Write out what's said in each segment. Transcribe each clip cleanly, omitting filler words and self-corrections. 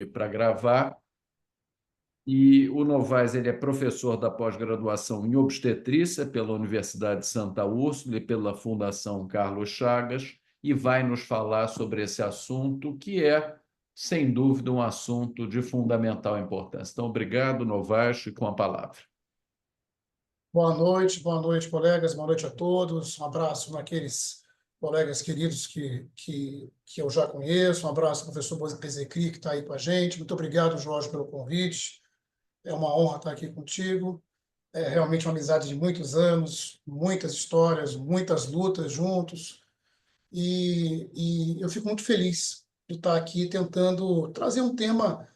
para gravar. E o Novaes ele é professor da pós-graduação em obstetrícia pela Universidade de Santa Úrsula e pela Fundação Carlos Chagas e vai nos falar sobre esse assunto que é, sem dúvida, um assunto de fundamental importância. Então, obrigado, Novaes, e com a palavra. Boa noite, colegas, boa noite a todos. Um abraço naqueles colegas queridos que eu já conheço. Um abraço ao professor Bezecri, que está aí com a gente. Muito obrigado, Jorge, pelo convite. É uma honra estar aqui contigo. É realmente uma amizade de muitos anos, muitas histórias, muitas lutas juntos. E eu fico muito feliz de estar aqui tentando trazer um tema,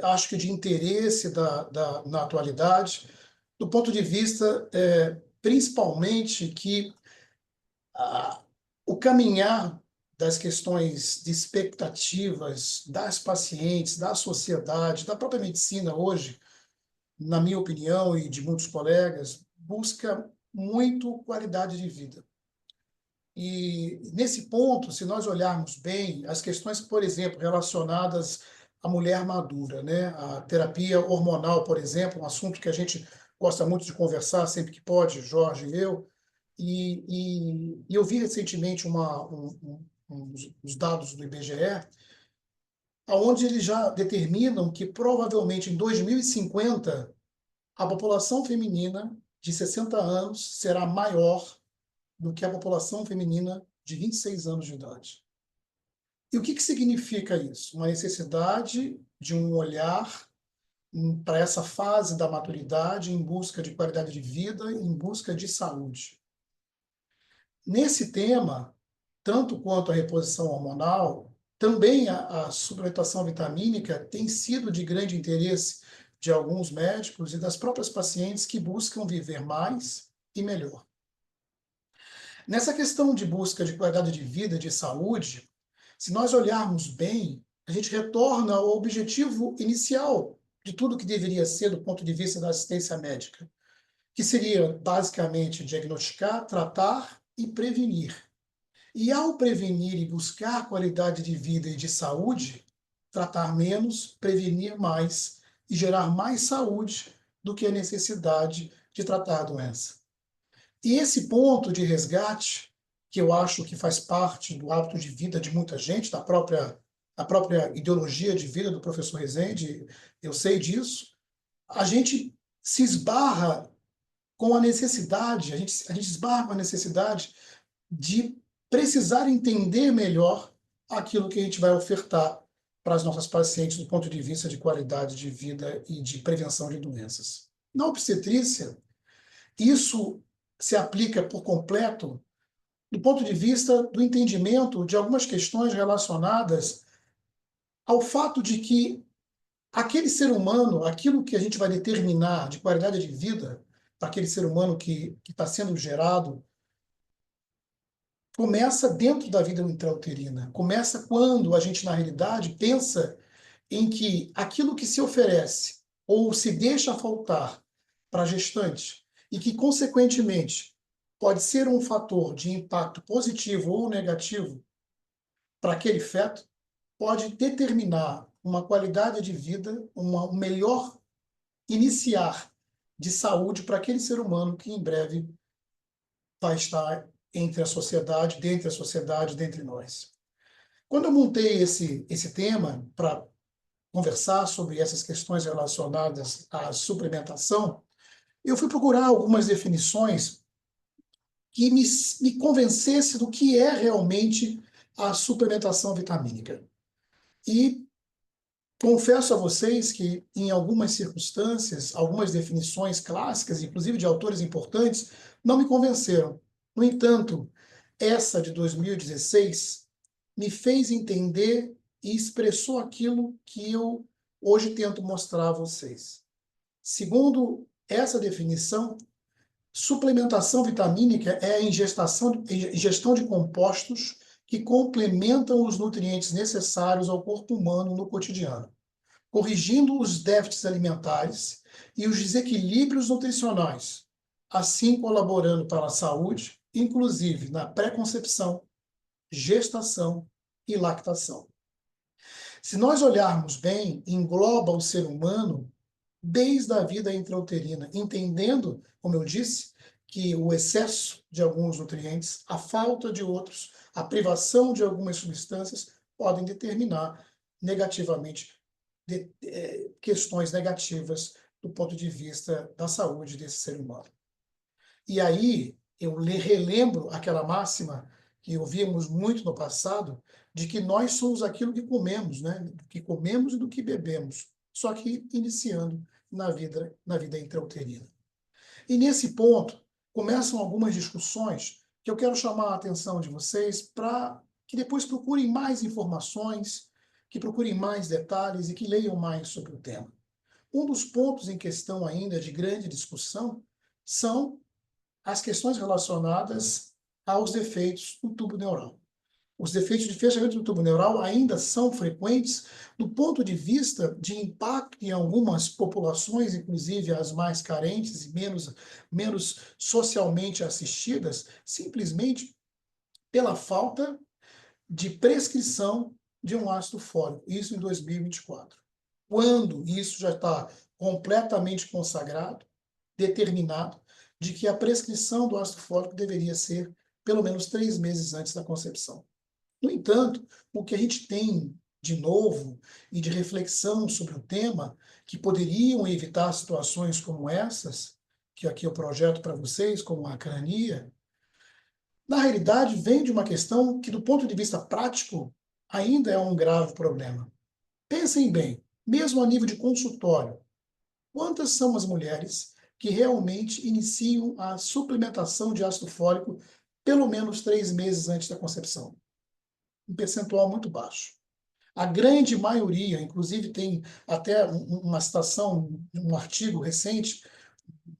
acho que de interesse na atualidade, do ponto de vista, principalmente, que ah, o caminhar das questões de expectativas das pacientes, da sociedade, da própria medicina hoje, na minha opinião e de muitos colegas, busca muito qualidade de vida. E, nesse ponto, se nós olharmos bem, as questões, por exemplo, relacionadas à mulher madura, né? A terapia hormonal, por exemplo, um assunto que a gente gosta muito de conversar sempre que pode, Jorge e eu, e eu vi recentemente uns dados do IBGE, onde eles já determinam que provavelmente em 2050 a população feminina de 60 anos será maior do que a população feminina de 26 anos de idade. E o que significa isso? Uma necessidade de um olhar para essa fase da maturidade em busca de qualidade de vida, em busca de saúde. Nesse tema, tanto quanto a reposição hormonal, também a suplementação vitamínica tem sido de grande interesse de alguns médicos e das próprias pacientes que buscam viver mais e melhor. Nessa questão de busca de qualidade de vida, de saúde, se nós olharmos bem, a gente retorna ao objetivo inicial de tudo que deveria ser do ponto de vista da assistência médica, que seria basicamente diagnosticar, tratar e prevenir. E ao prevenir e buscar qualidade de vida e de saúde, tratar menos, prevenir mais e gerar mais saúde do que a necessidade de tratar a doença. E esse ponto de resgate, que eu acho que faz parte do hábito de vida de muita gente, da própria ideologia de vida do professor Rezende, eu sei disso, a gente se esbarra com a necessidade, a gente esbarra com a necessidade de precisar entender melhor aquilo que a gente vai ofertar para as nossas pacientes do ponto de vista de qualidade de vida e de prevenção de doenças. Na obstetrícia, isso se aplica por completo do ponto de vista do entendimento de algumas questões relacionadas ao fato de que aquele ser humano, aquilo que a gente vai determinar de qualidade de vida para aquele ser humano que está sendo gerado, começa dentro da vida intrauterina. Começa quando a gente, na realidade, pensa em que aquilo que se oferece ou se deixa faltar para a gestante e que, consequentemente, pode ser um fator de impacto positivo ou negativo para aquele feto, pode determinar uma qualidade de vida, um melhor iniciar de saúde para aquele ser humano que em breve vai estar entre a sociedade, dentre nós. Quando eu montei esse tema para conversar sobre essas questões relacionadas à suplementação, eu fui procurar algumas definições que me convencesse do que é realmente a suplementação vitamínica. E confesso a vocês que, em algumas circunstâncias, algumas definições clássicas, inclusive de autores importantes, não me convenceram. No entanto, essa de 2016 me fez entender e expressou aquilo que eu hoje tento mostrar a vocês. Segundo essa definição, suplementação vitamínica é a ingestão de compostos que complementam os nutrientes necessários ao corpo humano no cotidiano, corrigindo os déficits alimentares e os desequilíbrios nutricionais, assim colaborando para a saúde, inclusive na pré-concepção, gestação e lactação. Se nós olharmos bem, engloba o ser humano desde a vida intrauterina, entendendo, como eu disse, que o excesso de alguns nutrientes, a falta de outros, a privação de algumas substâncias podem determinar negativamente questões negativas do ponto de vista da saúde desse ser humano. E aí eu relembro aquela máxima que ouvimos muito no passado, de que nós somos aquilo que comemos, né? Do que comemos e do que bebemos, só que iniciando na vida intrauterina. E nesse ponto, começam algumas discussões que eu quero chamar a atenção de vocês para que depois procurem mais informações, que procurem mais detalhes e que leiam mais sobre o tema. Um dos pontos em questão ainda de grande discussão são as questões relacionadas aos defeitos do tubo neural. Os defeitos de fechamento do tubo neural ainda são frequentes do ponto de vista de impacto em algumas populações, inclusive as mais carentes e menos socialmente assistidas, simplesmente pela falta de prescrição de um ácido fólico, isso em 2024. Quando isso já está completamente consagrado, determinado, de que a prescrição do ácido fólico deveria ser pelo menos 3 meses antes da concepção. No entanto, o que a gente tem de novo e de reflexão sobre o tema, que poderiam evitar situações como essas, que aqui eu projeto para vocês, como a acrania, na realidade vem de uma questão que, do ponto de vista prático, ainda é um grave problema. Pensem bem, mesmo a nível de consultório, quantas são as mulheres que realmente iniciam a suplementação de ácido fólico pelo menos 3 meses antes da concepção? Um percentual muito baixo. A grande maioria, inclusive tem até uma citação, um artigo recente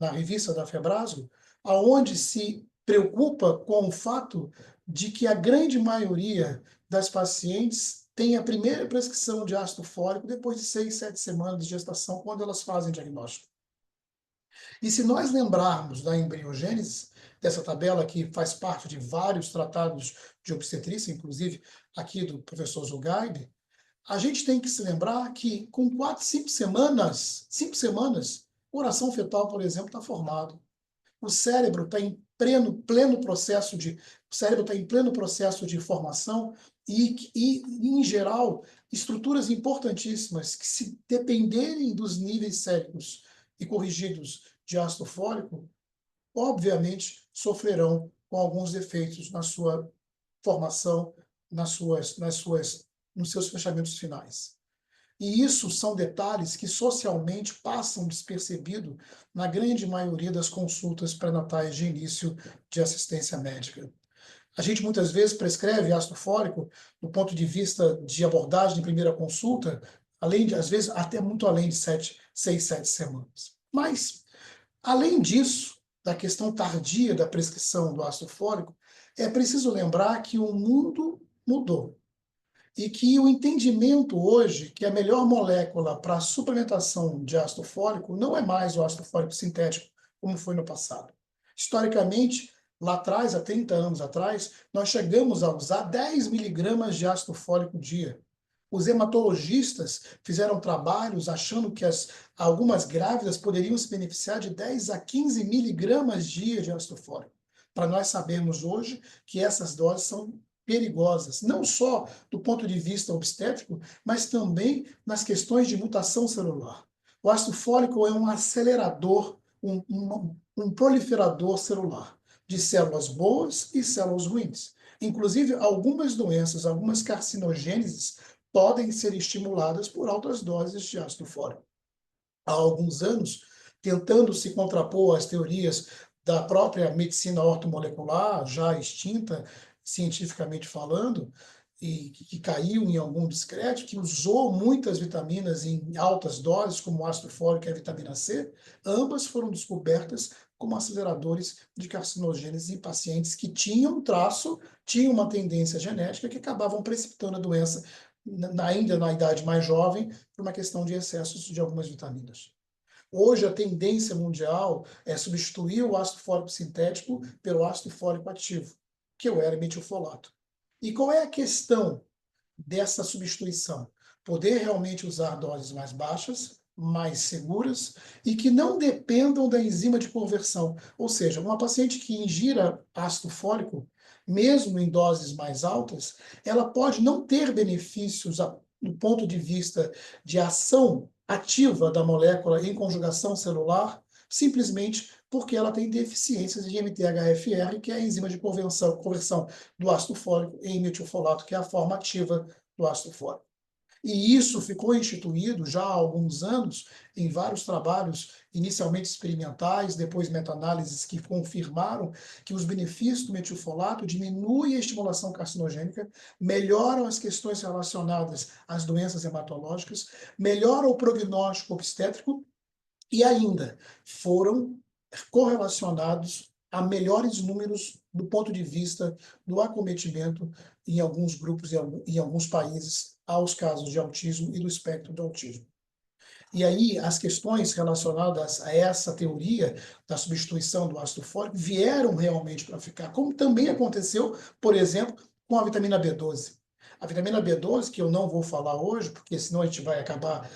na revista da Febrasgo, aonde se preocupa com o fato de que a grande maioria das pacientes tem a primeira prescrição de ácido fólico depois de 6, 7 semanas de gestação, quando elas fazem diagnóstico. E se nós lembrarmos da embriogênese, dessa tabela que faz parte de vários tratados de obstetrícia, inclusive aqui do professor Zugaib, a gente tem que se lembrar que com 4, 5 semanas, o coração fetal, por exemplo, está formado. O cérebro está em pleno processo de formação e, em geral, estruturas importantíssimas que, se dependerem dos níveis séricos e corrigidos de ácido fólico, obviamente sofrerão com alguns defeitos na sua formação, nos seus fechamentos finais. E isso são detalhes que socialmente passam despercebido na grande maioria das consultas pré-natais de início de assistência médica. A gente muitas vezes prescreve ácido fólico do ponto de vista de abordagem de primeira consulta, além de, às vezes, até muito além de 6, 7 semanas. Mas, além disso, da questão tardia da prescrição do ácido fólico, é preciso lembrar que o mundo mudou. E que o entendimento hoje que a melhor molécula para a suplementação de ácido fólico não é mais o ácido fólico sintético, como foi no passado. Historicamente, lá atrás, há 30 anos atrás, nós chegamos a usar 10 miligramas de ácido fólico dia. Os hematologistas fizeram trabalhos achando que algumas grávidas poderiam se beneficiar de 10 a 15 miligramas dia de ácido fólico. Para nós sabermos hoje que essas doses são perigosas, não só do ponto de vista obstétrico, mas também nas questões de mutação celular. O ácido fólico é um acelerador, um proliferador celular de células boas e células ruins. Inclusive, algumas doenças, algumas carcinogêneses podem ser estimuladas por altas doses de ácido fólico. Há alguns anos, tentando se contrapor às teorias da própria medicina ortomolecular, já extinta, cientificamente falando, e que caiu em algum descrédito, que usou muitas vitaminas em altas doses, como o ácido fólico e a vitamina C, ambas foram descobertas como aceleradores de carcinogênese em pacientes que tinham uma tendência genética que acabavam precipitando a doença, ainda na idade mais jovem, por uma questão de excessos de algumas vitaminas. Hoje, a tendência mundial é substituir o ácido fólico sintético pelo ácido fólico ativo, que é o L-metilfolato. E qual é a questão dessa substituição? poder realmente usar doses mais baixas, mais seguras e que não dependam da enzima de conversão. Ou seja, uma paciente que ingira ácido fólico, mesmo em doses mais altas, ela pode não ter benefícios do ponto de vista de ação ativa da molécula em conjugação celular, simplesmente porque ela tem deficiências de MTHFR, que é a enzima de conversão do ácido fólico em metilfolato, que é a forma ativa do ácido fólico. E isso ficou instituído já há alguns anos em vários trabalhos, inicialmente experimentais, depois meta-análises que confirmaram que os benefícios do metilfolato diminuem a estimulação carcinogênica, melhoram as questões relacionadas às doenças hematológicas, melhoram o prognóstico obstétrico e ainda foram correlacionados a melhores números do ponto de vista do acometimento em alguns grupos e em alguns países aos casos de autismo e do espectro do autismo. E aí as questões relacionadas a essa teoria da substituição do ácido fólico vieram realmente para ficar, como também aconteceu, por exemplo, com a vitamina B12. A vitamina B12, que eu não vou falar hoje, porque senão a gente vai acabar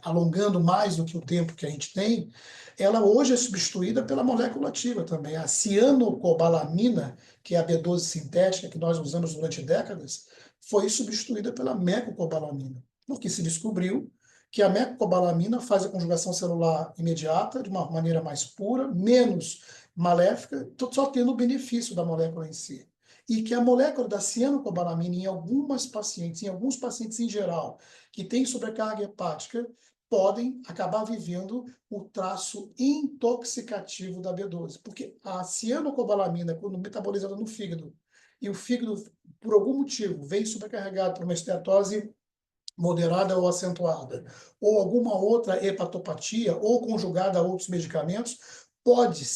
alongando mais do que o tempo que a gente tem, ela hoje é substituída pela molécula ativa também. A cianocobalamina, que é a B12 sintética que nós usamos durante décadas, foi substituída pela mecocobalamina, porque se descobriu que a mecocobalamina faz a conjugação celular imediata, de uma maneira mais pura, menos maléfica, só tendo o benefício da molécula em si. E que a molécula da cianocobalamina, em alguns pacientes em geral, que têm sobrecarga hepática, podem acabar vivendo o traço intoxicativo da B12. Porque a cianocobalamina, quando metabolizada no fígado, e o fígado, por algum motivo, vem sobrecarregado por uma esteatose moderada ou acentuada, ou alguma outra hepatopatia, ou conjugada a outros medicamentos, pode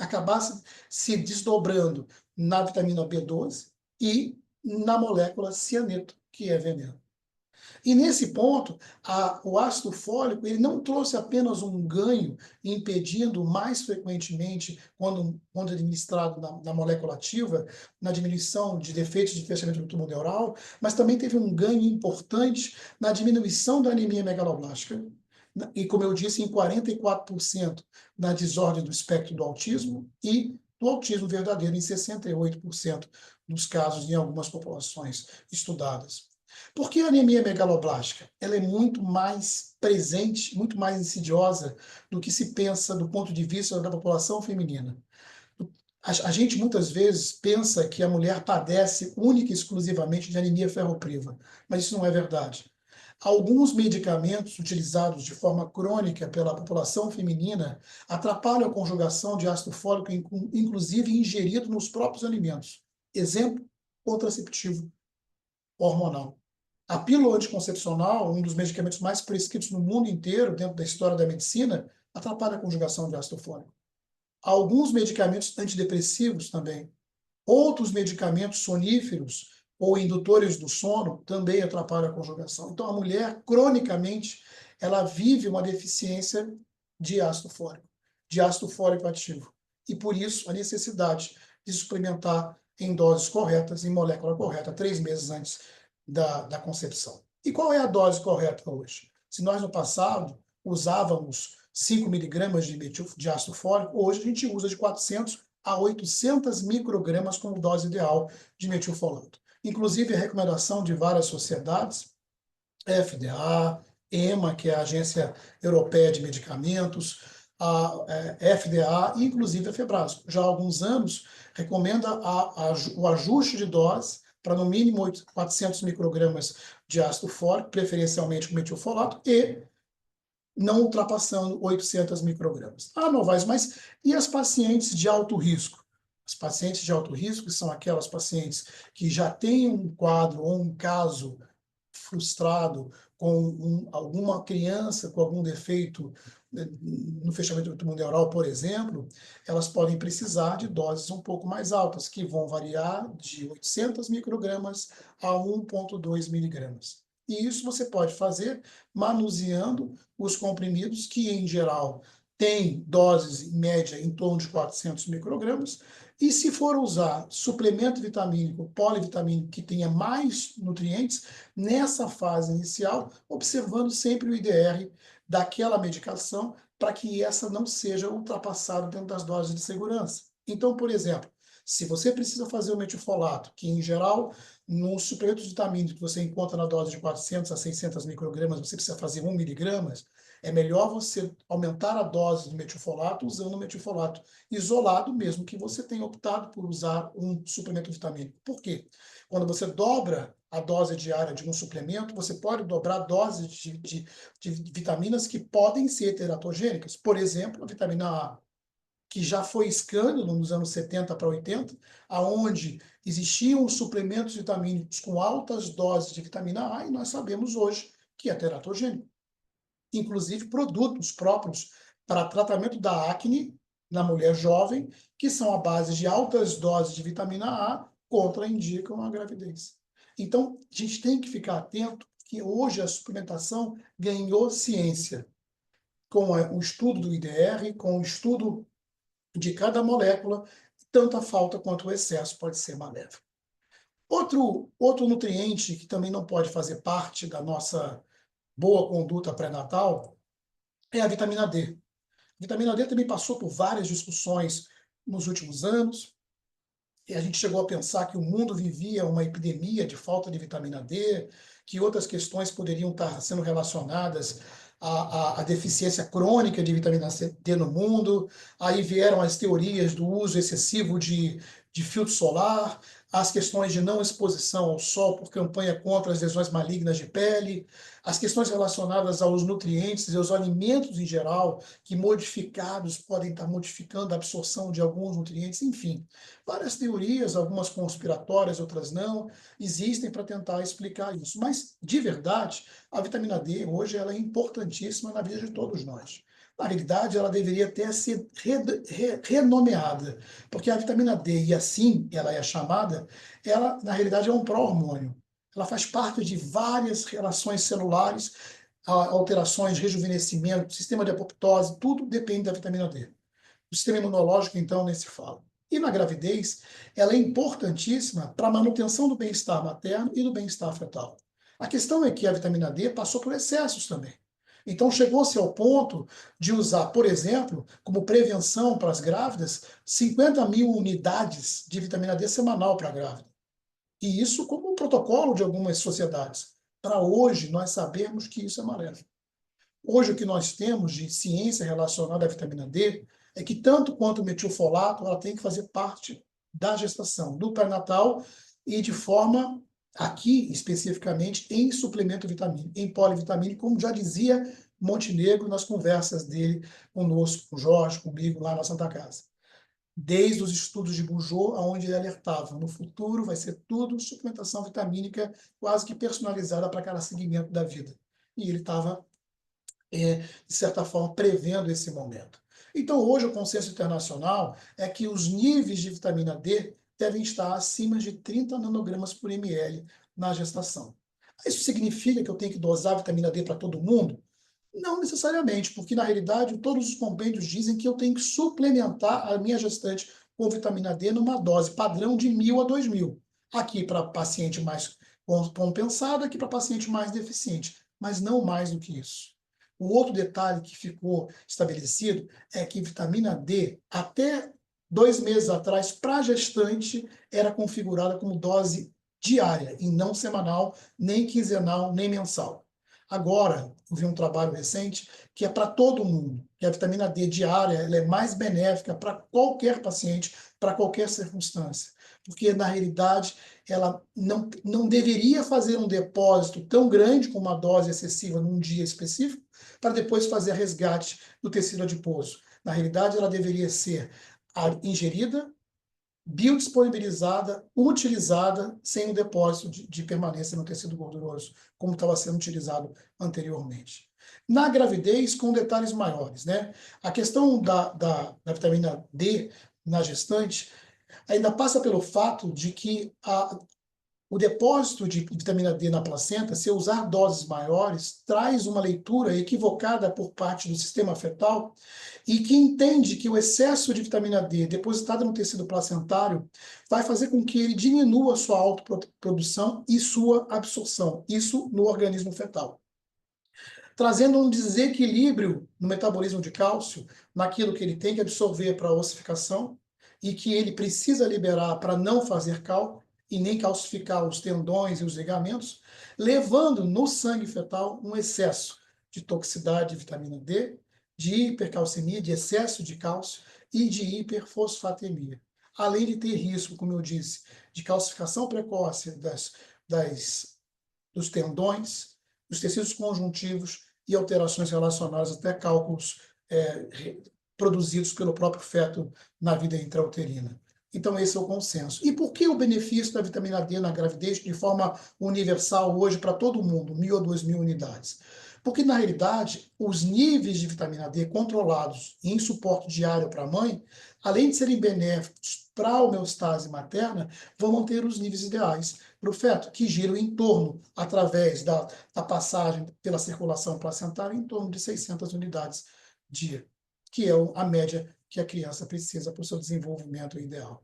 acabar se desdobrando na vitamina B12 e na molécula cianeto, que é veneno. E nesse ponto, o ácido fólico ele não trouxe apenas um ganho, impedindo mais frequentemente, quando administrado na molécula ativa, na diminuição de defeitos de fechamento do túmulo neural, mas também teve um ganho importante na diminuição da anemia megaloblástica, e, como eu disse, em 44% na desordem do espectro do autismo e do autismo verdadeiro em 68% dos casos em algumas populações estudadas. Por que a anemia megaloblástica? Ela é muito mais presente, muito mais insidiosa do que se pensa do ponto de vista da população feminina. A gente muitas vezes pensa que a mulher padece única e exclusivamente de anemia ferropriva, mas isso não é verdade. Alguns medicamentos utilizados de forma crônica pela população feminina atrapalham a conjugação de ácido fólico, inclusive ingerido nos próprios alimentos. Exemplo, contraceptivo hormonal. A pílula anticoncepcional, um dos medicamentos mais prescritos no mundo inteiro, dentro da história da medicina, atrapalha a conjugação de ácido fólico. Alguns medicamentos antidepressivos também. Outros medicamentos soníferos ou indutores do sono também atrapalham a conjugação. Então, a mulher, cronicamente, ela vive uma deficiência de ácido fólico ativo. E, por isso, a necessidade de suplementar em doses corretas, em molécula correta, 3 meses antes da concepção. E qual é a dose correta hoje? Se nós, no passado, usávamos 5 miligramas de ácido fólico, hoje a gente usa de 400 a 800 microgramas como dose ideal de metilfolato. Inclusive, a recomendação de várias sociedades, FDA, EMA, que é a Agência Europeia de Medicamentos, a FDA e, inclusive, a Febrasco. Já há alguns anos, recomenda o ajuste de dose para, no mínimo, 400 microgramas de ácido fólico, preferencialmente com metilfolato, e não ultrapassando 800 microgramas. Ah, Novaes, mas e as pacientes de alto risco? As pacientes de alto risco são aquelas pacientes que já têm um quadro ou um caso frustrado com alguma criança com algum defeito no fechamento do túmulo neural, por exemplo, elas podem precisar de doses um pouco mais altas, que vão variar de 800 microgramas a 1,2 miligramas. E isso você pode fazer manuseando os comprimidos, que, em geral, têm doses, em média, em torno de 400 microgramas, E se for usar suplemento vitamínico, polivitamínico, que tenha mais nutrientes, nessa fase inicial, observando sempre o IDR daquela medicação, para que essa não seja ultrapassada dentro das doses de segurança. Então, por exemplo, se você precisa fazer o metilfolato, que em geral, nos suplementos vitamínicos que você encontra na dose de 400 a 600 microgramas, você precisa fazer 1 miligramas, é melhor você aumentar a dose do metilfolato usando o metilfolato isolado, mesmo que você tenha optado por usar um suplemento vitamínico. Por quê? Quando você dobra a dose diária de um suplemento, você pode dobrar a dose de vitaminas que podem ser teratogênicas. Por exemplo, a vitamina A, que já foi escândalo nos anos 70 para 80, aonde existiam suplementos vitamínicos com altas doses de vitamina A, e nós sabemos hoje que é teratogênico. Inclusive produtos próprios para tratamento da acne na mulher jovem, que são à base de altas doses de vitamina A, contraindicam a gravidez. Então, a gente tem que ficar atento que hoje a suplementação ganhou ciência, com o estudo do IDR, com o estudo de cada molécula, tanto a falta quanto o excesso pode ser maléfico. Outro nutriente que também não pode fazer parte da nossa boa conduta pré-natal é a vitamina D. A vitamina D também passou por várias discussões nos últimos anos, e a gente chegou a pensar que o mundo vivia uma epidemia de falta de vitamina D, que outras questões poderiam estar sendo relacionadas à deficiência crônica de vitamina D no mundo. Aí vieram as teorias do uso excessivo de filtro solar, as questões de não exposição ao sol por campanha contra as lesões malignas de pele, as questões relacionadas aos nutrientes e aos alimentos em geral, que modificados podem estar modificando a absorção de alguns nutrientes, enfim. Várias teorias, algumas conspiratórias, outras não, existem para tentar explicar isso. Mas, de verdade, a vitamina D hoje ela é importantíssima na vida de todos nós. Na realidade, ela deveria até ser renomeada, porque a vitamina D, e assim ela é chamada, ela, na realidade, é um pró-hormônio. Ela faz parte de várias relações celulares, alterações, rejuvenescimento, sistema de apoptose, tudo depende da vitamina D. O sistema imunológico, então, nem se fala. E na gravidez, ela é importantíssima para a manutenção do bem-estar materno e do bem-estar fetal. A questão é que a vitamina D passou por excessos também. Então, chegou-se ao ponto de usar, por exemplo, como prevenção para as grávidas, 50 mil unidades de vitamina D semanal para a grávida. E isso como um protocolo de algumas sociedades. Para hoje, nós sabemos que isso é maléfico. Hoje, o que nós temos de ciência relacionada à vitamina D é que, tanto quanto o metilfolato, ela tem que fazer parte da gestação, do pré-natal e de forma, aqui especificamente, em suplemento vitamínico, em polivitamínico, como já dizia Montenegro nas conversas dele conosco, com o Jorge, comigo, lá na Santa Casa. Desde os estudos de Bujold, onde ele alertava, no futuro vai ser tudo suplementação vitamínica quase que personalizada para cada segmento da vida. E ele estava de certa forma, prevendo esse momento. Então, hoje, o consenso internacional é que os níveis de vitamina D devem estar acima de 30 nanogramas por ml na gestação. Isso significa que eu tenho que dosar vitamina D para todo mundo? Não necessariamente, porque, na realidade, todos os compêndios dizem que eu tenho que suplementar a minha gestante com vitamina D numa dose padrão de 1.000 a 2.000. Aqui para paciente mais compensado, aqui para paciente mais deficiente, mas não mais do que isso. O outro detalhe que ficou estabelecido é que vitamina D, até 2 meses atrás, para gestante, era configurada como dose diária, e não semanal, nem quinzenal, nem mensal. Agora, eu vi um trabalho recente que é para todo mundo, que a vitamina D diária ela é mais benéfica para qualquer paciente, para qualquer circunstância. Porque, na realidade, ela não deveria fazer um depósito tão grande com uma dose excessiva num dia específico, para depois fazer resgate do tecido adiposo. Na realidade, ela deveria ser ingerida, biodisponibilizada, utilizada, sem o depósito de permanência no tecido gorduroso, como estava sendo utilizado anteriormente. Na gravidez, com detalhes maiores, né? A questão da vitamina D na gestante ainda passa pelo fato de que o depósito de vitamina D na placenta, se eu usar doses maiores, traz uma leitura equivocada por parte do sistema fetal e que entende que o excesso de vitamina D depositada no tecido placentário vai fazer com que ele diminua sua autoprodução e sua absorção, isso no organismo fetal, trazendo um desequilíbrio no metabolismo de cálcio, naquilo que ele tem que absorver para a ossificação e que ele precisa liberar para não fazer cálculo e nem calcificar os tendões e os ligamentos, levando no sangue fetal um excesso de toxicidade de vitamina D, de hipercalcemia, de excesso de cálcio e de hiperfosfatemia. Além de ter risco, como eu disse, de calcificação precoce dos tendões, dos tecidos conjuntivos e alterações relacionadas até cálculos produzidos pelo próprio feto na vida intrauterina. Então, esse é o consenso. E por que o benefício da vitamina D na gravidez de forma universal hoje para todo mundo, 1.000 a 2.000 unidades? Porque, na realidade, os níveis de vitamina D controlados em suporte diário para a mãe, além de serem benéficos para a homeostase materna, vão manter os níveis ideais para o feto, que giram em torno, através da passagem pela circulação placentária, em torno de 600 unidades dia, que é a média que a criança precisa para o seu desenvolvimento ideal.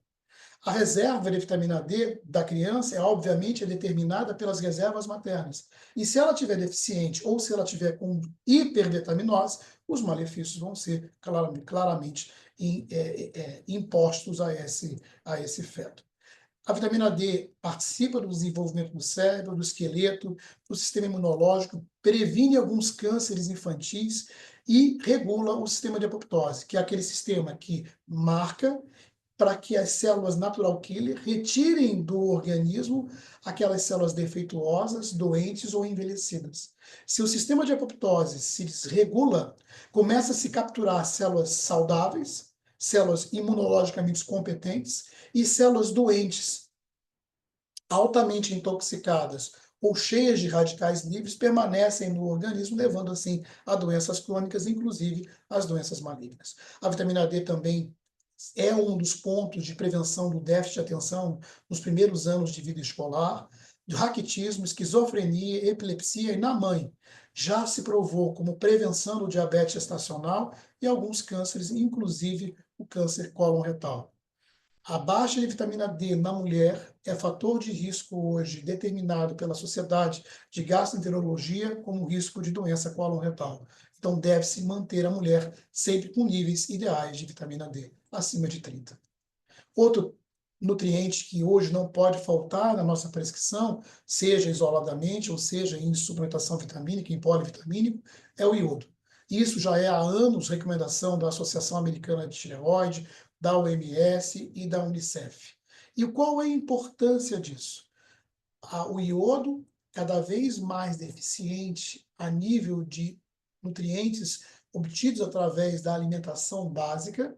A reserva de vitamina D da criança obviamente, determinada pelas reservas maternas. E se ela tiver deficiente ou se ela tiver com hipervitaminose, os malefícios vão ser claramente impostos a esse feto. A vitamina D participa do desenvolvimento do cérebro, do esqueleto, do sistema imunológico, previne alguns cânceres infantis e regula o sistema de apoptose, que é aquele sistema que marca para que as células natural killer retirem do organismo aquelas células defeituosas, doentes ou envelhecidas. Se o sistema de apoptose se desregula, começa a se capturar células saudáveis, células imunologicamente competentes e células doentes, altamente intoxicadas ou cheias de radicais livres, permanecem no organismo, levando assim a doenças crônicas, inclusive as doenças malignas. A vitamina D também é um dos pontos de prevenção do déficit de atenção nos primeiros anos de vida escolar, de raquitismo, esquizofrenia, epilepsia e na mãe. Já se provou como prevenção do diabetes gestacional e alguns cânceres, inclusive o câncer cólon retal. A baixa de vitamina D na mulher é fator de risco hoje determinado pela Sociedade de Gastroenterologia como risco de doença cólon retal. Então, deve-se manter a mulher sempre com níveis ideais de vitamina D, acima de 30. Outro nutriente que hoje não pode faltar na nossa prescrição, seja isoladamente ou seja em suplementação vitamínica, em polivitamínico, é o iodo. Isso já é há anos recomendação da Associação Americana de Tireoide, da OMS e da Unicef. E qual é a importância disso? O iodo, cada vez mais deficiente a nível de nutrientes obtidos através da alimentação básica,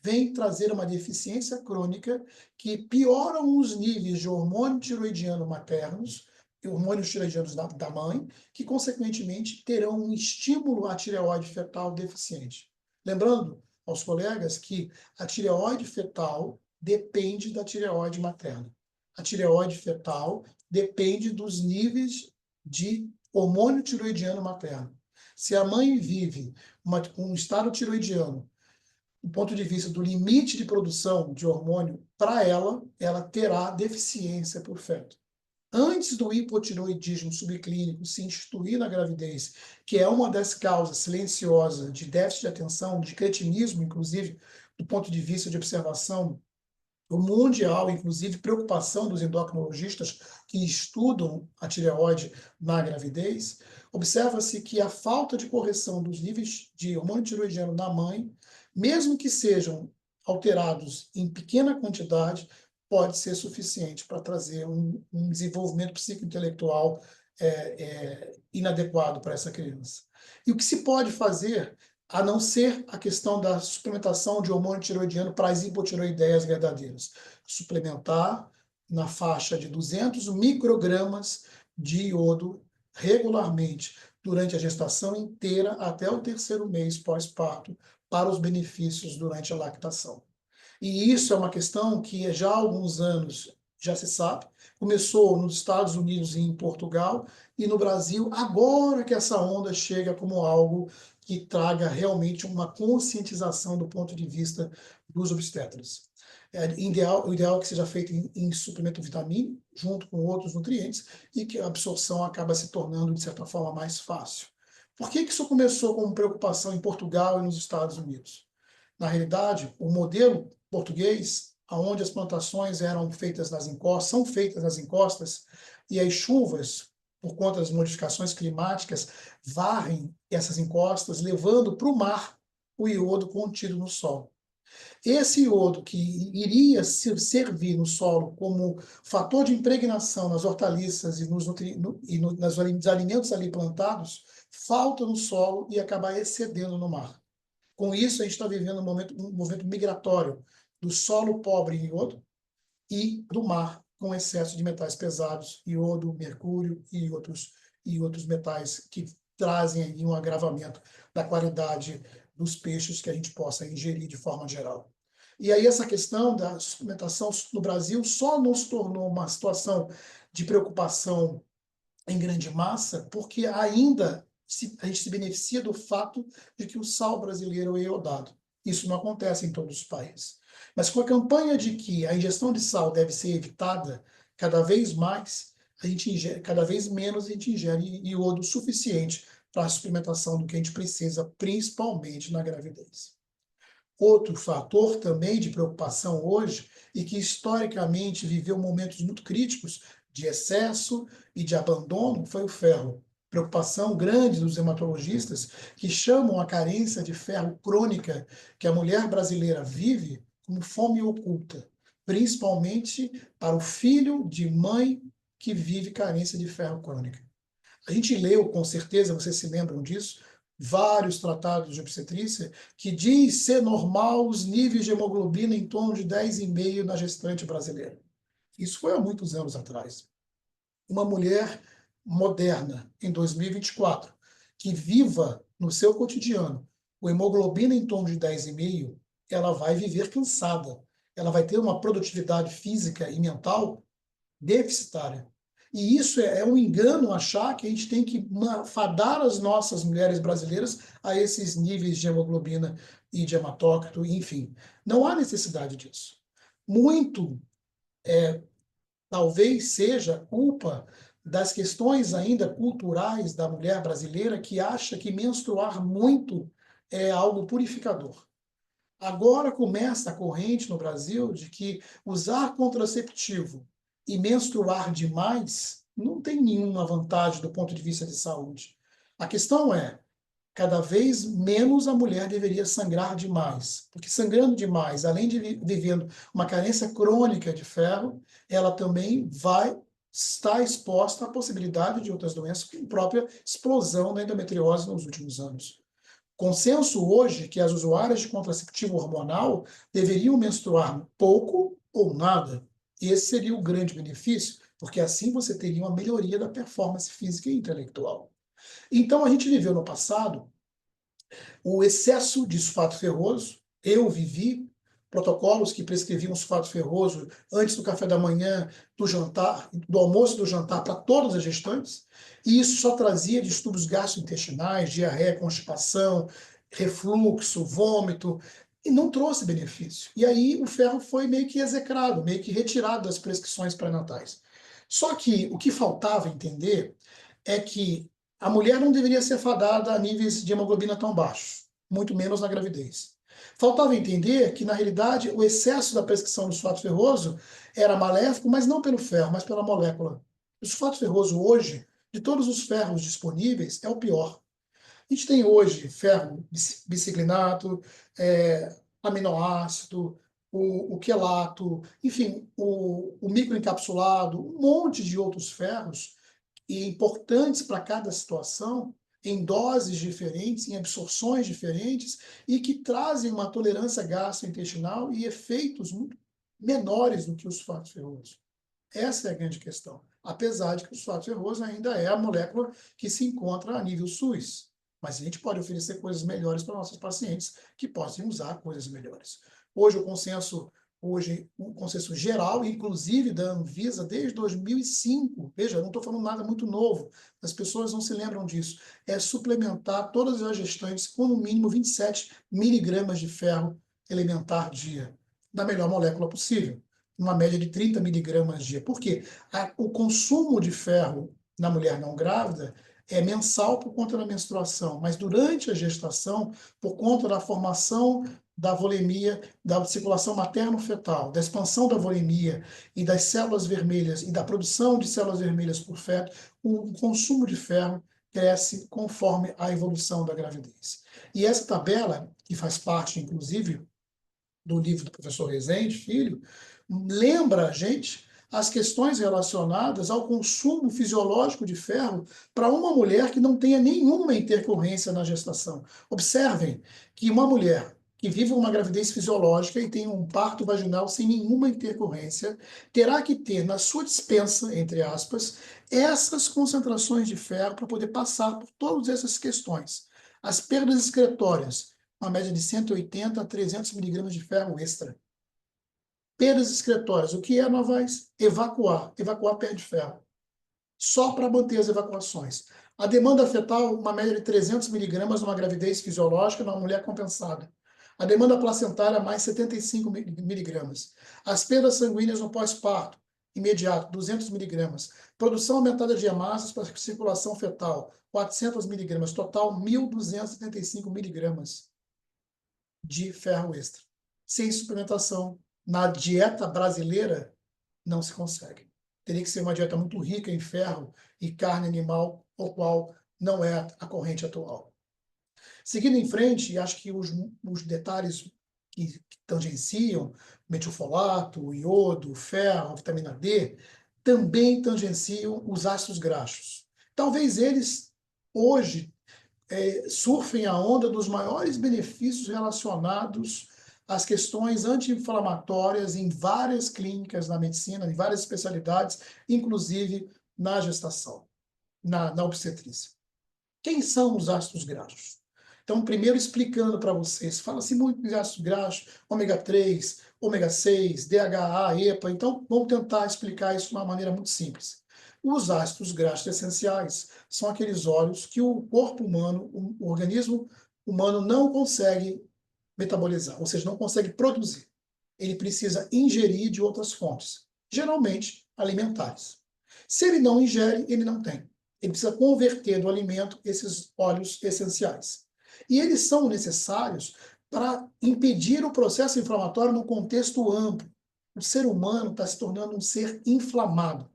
vem trazer uma deficiência crônica que pioram os níveis de hormônio tiroidiano maternos, e hormônios tiroidianos da mãe, que, consequentemente, terão um estímulo à tireoide fetal deficiente. Lembrando aos colegas que a tireoide fetal depende da tireoide materna. A tireoide fetal depende dos níveis de hormônio tiroidiano materno. Se a mãe vive um estado tiroidiano, do ponto de vista do limite de produção de hormônio para ela terá deficiência por feto. Antes do hipotiroidismo subclínico se instituir na gravidez, que é uma das causas silenciosas de déficit de atenção, de cretinismo, inclusive, do ponto de vista de observação mundial, inclusive preocupação dos endocrinologistas que estudam a tireoide na gravidez, observa-se que a falta de correção dos níveis de hormônio tiroidiano na mãe, mesmo que sejam alterados em pequena quantidade, pode ser suficiente para trazer um desenvolvimento psicointelectual inadequado para essa criança. E o que se pode fazer, a não ser a questão da suplementação de hormônio tiroidiano para as hipotiroideias verdadeiras? Suplementar na faixa de 200 microgramas de iodo regularmente durante a gestação inteira até o 3º mês pós-parto para os benefícios durante a lactação. E isso é uma questão que já há alguns anos já se sabe. Começou nos Estados Unidos e em Portugal, e no Brasil, agora que essa onda chega como algo que traga realmente uma conscientização do ponto de vista dos obstetras. O ideal é que seja feito em suplemento vitamínico, junto com outros nutrientes, e que a absorção acaba se tornando, de certa forma, mais fácil. Por que isso começou como preocupação em Portugal e nos Estados Unidos? Na realidade, o modelo português, onde as plantações eram feitas nas encostas, são feitas nas encostas, e as chuvas, por conta das modificações climáticas, varrem essas encostas, levando para o mar o iodo contido no solo. Esse iodo que iria servir no solo como fator de impregnação nas hortaliças e nos alimentos ali plantados, falta no solo e acaba excedendo no mar. Com isso, a gente está vivendo um movimento migratório do solo pobre em iodo e do mar com excesso de metais pesados, iodo, mercúrio e outros metais que trazem aí um agravamento da qualidade dos peixes que a gente possa ingerir de forma geral. E aí essa questão da suplementação no Brasil só não se tornou uma situação de preocupação em grande massa, porque ainda a gente se beneficia do fato de que o sal brasileiro é iodado. Isso não acontece em todos os países. Mas com a campanha de que a ingestão de sal deve ser evitada, cada vez mais, cada vez menos a gente ingere iodo suficiente para a suplementação do que a gente precisa, principalmente na gravidez. Outro fator também de preocupação hoje, e que historicamente viveu momentos muito críticos de excesso e de abandono, foi o ferro. Preocupação grande dos hematologistas, que chamam a carência de ferro crônica que a mulher brasileira vive como fome oculta, principalmente para o filho de mãe que vive carência de ferro crônica. A gente leu, com certeza, vocês se lembram disso, vários tratados de obstetrícia que diz ser normal os níveis de hemoglobina em torno de 10,5 na gestante brasileira. Isso foi há muitos anos atrás. Uma mulher moderna, em 2024, que viva no seu cotidiano o hemoglobina em torno de 10,5, ela vai viver cansada. Ela vai ter uma produtividade física e mental deficitária. E isso é um engano achar que a gente tem que fadar as nossas mulheres brasileiras a esses níveis de hemoglobina e de hematócrito, enfim. Não há necessidade disso. Muito, talvez seja culpa das questões ainda culturais da mulher brasileira que acha que menstruar muito é algo purificador. Agora começa a corrente no Brasil de que usar contraceptivo e menstruar demais não tem nenhuma vantagem do ponto de vista de saúde. A questão é, cada vez menos a mulher deveria sangrar demais, porque sangrando demais, além de vivendo uma carência crônica de ferro, ela também vai estar exposta à possibilidade de outras doenças, como a própria explosão da endometriose nos últimos anos. Consenso hoje que as usuárias de contraceptivo hormonal deveriam menstruar pouco ou nada. Esse seria o grande benefício, porque assim você teria uma melhoria da performance física e intelectual. Então, a gente viveu no passado o excesso de sulfato ferroso. Eu vivi protocolos que prescreviam sulfato ferroso antes do café da manhã, do jantar, do almoço e do jantar para todas as gestantes, e isso só trazia distúrbios gastrointestinais, diarreia, constipação, refluxo, vômito, e não trouxe benefício. E aí o ferro foi meio que execrado, meio que retirado das prescrições pré-natais. Só que o que faltava entender é que a mulher não deveria ser fadada a níveis de hemoglobina tão baixos, muito menos na gravidez. Faltava entender que, na realidade, o excesso da prescrição do sulfato ferroso era maléfico, mas não pelo ferro, mas pela molécula. O sulfato ferroso hoje, de todos os ferros disponíveis, é o pior. A gente tem hoje ferro biciclinato, aminoácido, o quelato, enfim, o microencapsulado, um monte de outros ferros e importantes para cada situação, em doses diferentes, em absorções diferentes, e que trazem uma tolerância gastrointestinal e efeitos muito menores do que o sulfato ferroso. Essa é a grande questão. Apesar de que o sulfato ferroso ainda é a molécula que se encontra a nível SUS. Mas a gente pode oferecer coisas melhores para nossos pacientes que possam usar coisas melhores. Hoje o consenso hoje um consenso geral, inclusive da Anvisa, desde 2005. Veja, não estou falando nada muito novo, as pessoas não se lembram disso. É suplementar todas as gestantes com no mínimo 27 miligramas de ferro elementar dia, da melhor molécula possível, uma média de 30 miligramas dia. Por quê? O consumo de ferro na mulher não grávida é mensal por conta da menstruação, mas durante a gestação, por conta da formação da volemia, da circulação materno-fetal, da expansão da volemia e das células vermelhas e da produção de células vermelhas por feto, o consumo de ferro cresce conforme a evolução da gravidez. E essa tabela, que faz parte, inclusive, do livro do professor Rezende, filho, lembra a gente as questões relacionadas ao consumo fisiológico de ferro para uma mulher que não tenha nenhuma intercorrência na gestação. Observem que uma mulher que vive uma gravidez fisiológica e tem um parto vaginal sem nenhuma intercorrência, terá que ter na sua dispensa, entre aspas, essas concentrações de ferro para poder passar por todas essas questões. As perdas excretórias, uma média de 180 a 300 miligramas de ferro extra. Perdas excretórias, o que é, Novaes? Evacuar. Evacuar perde ferro. Só para manter as evacuações. A demanda fetal, uma média de 300 miligramas numa gravidez fisiológica, numa mulher compensada. A demanda placentária, mais 75 miligramas. As perdas sanguíneas no pós-parto, imediato, 200 miligramas. Produção aumentada de hemácias para circulação fetal, 400 miligramas. Total, 1.275 miligramas de ferro extra. Sem suplementação, na dieta brasileira, não se consegue. Teria que ser uma dieta muito rica em ferro e carne animal, o qual não é a corrente atual. Seguindo em frente, acho que os detalhes que tangenciam metilfolato, iodo, ferro, vitamina D, também tangenciam os ácidos graxos. Talvez eles, hoje, surfem a onda dos maiores benefícios relacionados às questões anti-inflamatórias em várias clínicas na medicina, em várias especialidades, inclusive na gestação, na obstetrícia. Quem são os ácidos graxos? Então, primeiro explicando para vocês, fala-se muito de ácidos graxos, ômega 3, ômega 6, DHA, EPA, então vamos tentar explicar isso de uma maneira muito simples. Os ácidos graxos essenciais são aqueles óleos que o corpo humano, o organismo humano não consegue metabolizar, ou seja, não consegue produzir. Ele precisa ingerir de outras fontes, geralmente alimentares. Se ele não ingere, ele não tem. Ele precisa converter do alimento esses óleos essenciais. E eles são necessários para impedir o processo inflamatório no contexto amplo. O ser humano está se tornando um ser inflamado.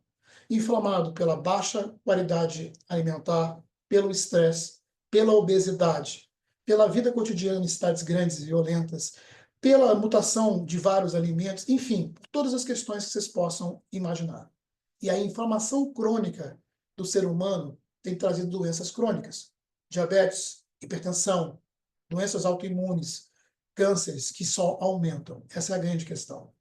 Inflamado pela baixa qualidade alimentar, pelo estresse, pela obesidade, pela vida cotidiana em cidades grandes e violentas, pela mutação de vários alimentos, enfim, por todas as questões que vocês possam imaginar. E a inflamação crônica do ser humano tem trazido doenças crônicas, diabetes, hipertensão, doenças autoimunes, cânceres que só aumentam. Essa é a grande questão.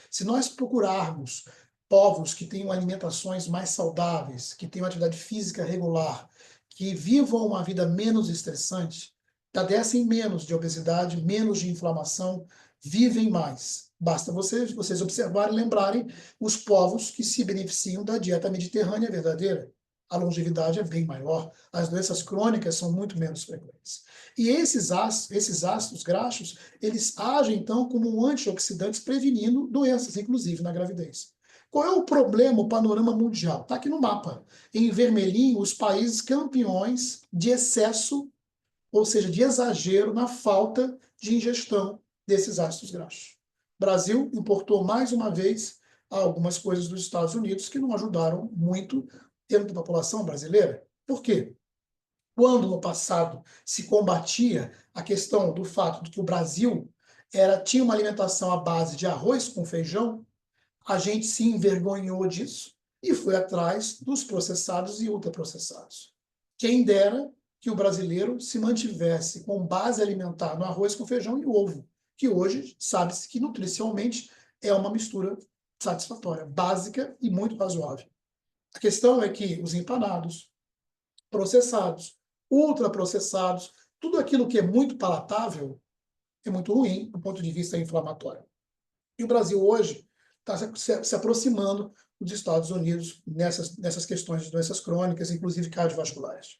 Se nós procurarmos povos que tenham alimentações mais saudáveis, que tenham atividade física regular, que vivam uma vida menos estressante, padecem menos de obesidade, menos de inflamação, vivem mais. Basta vocês observarem e lembrarem os povos que se beneficiam da dieta mediterrânea verdadeira. A longevidade é bem maior, as doenças crônicas são muito menos frequentes. E esses ácidos graxos, eles agem, então, como antioxidantes prevenindo doenças, inclusive na gravidez. Qual é o problema, o panorama mundial? Está aqui no mapa. Em vermelhinho, os países campeões de excesso, ou seja, de exagero na falta de ingestão desses ácidos graxos. O Brasil importou mais uma vez algumas coisas dos Estados Unidos que não ajudaram muito dentro da população brasileira. Por quê? Quando no passado se combatia a questão do fato de que o Brasil tinha uma alimentação à base de arroz com feijão, a gente se envergonhou disso e foi atrás dos processados e ultraprocessados. Quem dera que o brasileiro se mantivesse com base alimentar no arroz com feijão e ovo, que hoje sabe-se que nutricionalmente é uma mistura satisfatória, básica e muito razoável. A questão é que os empanados, processados, ultraprocessados, tudo aquilo que é muito palatável é muito ruim do ponto de vista inflamatório. E o Brasil hoje está se aproximando dos Estados Unidos nessas questões de doenças crônicas, inclusive cardiovasculares.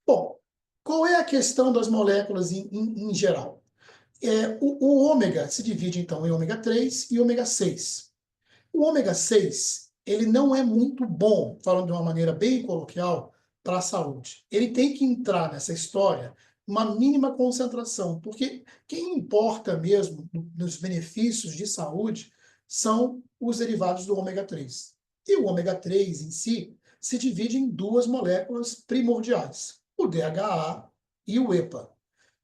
Bom, qual é a questão das moléculas em geral? O ômega se divide, então, em ômega 3 e ômega 6. O ômega 6, ele não é muito bom, falando de uma maneira bem coloquial, para a saúde. Ele tem que entrar nessa história uma mínima concentração, porque quem importa mesmo nos benefícios de saúde são os derivados do ômega 3. E o ômega 3 em si se divide em duas moléculas primordiais, o DHA e o EPA.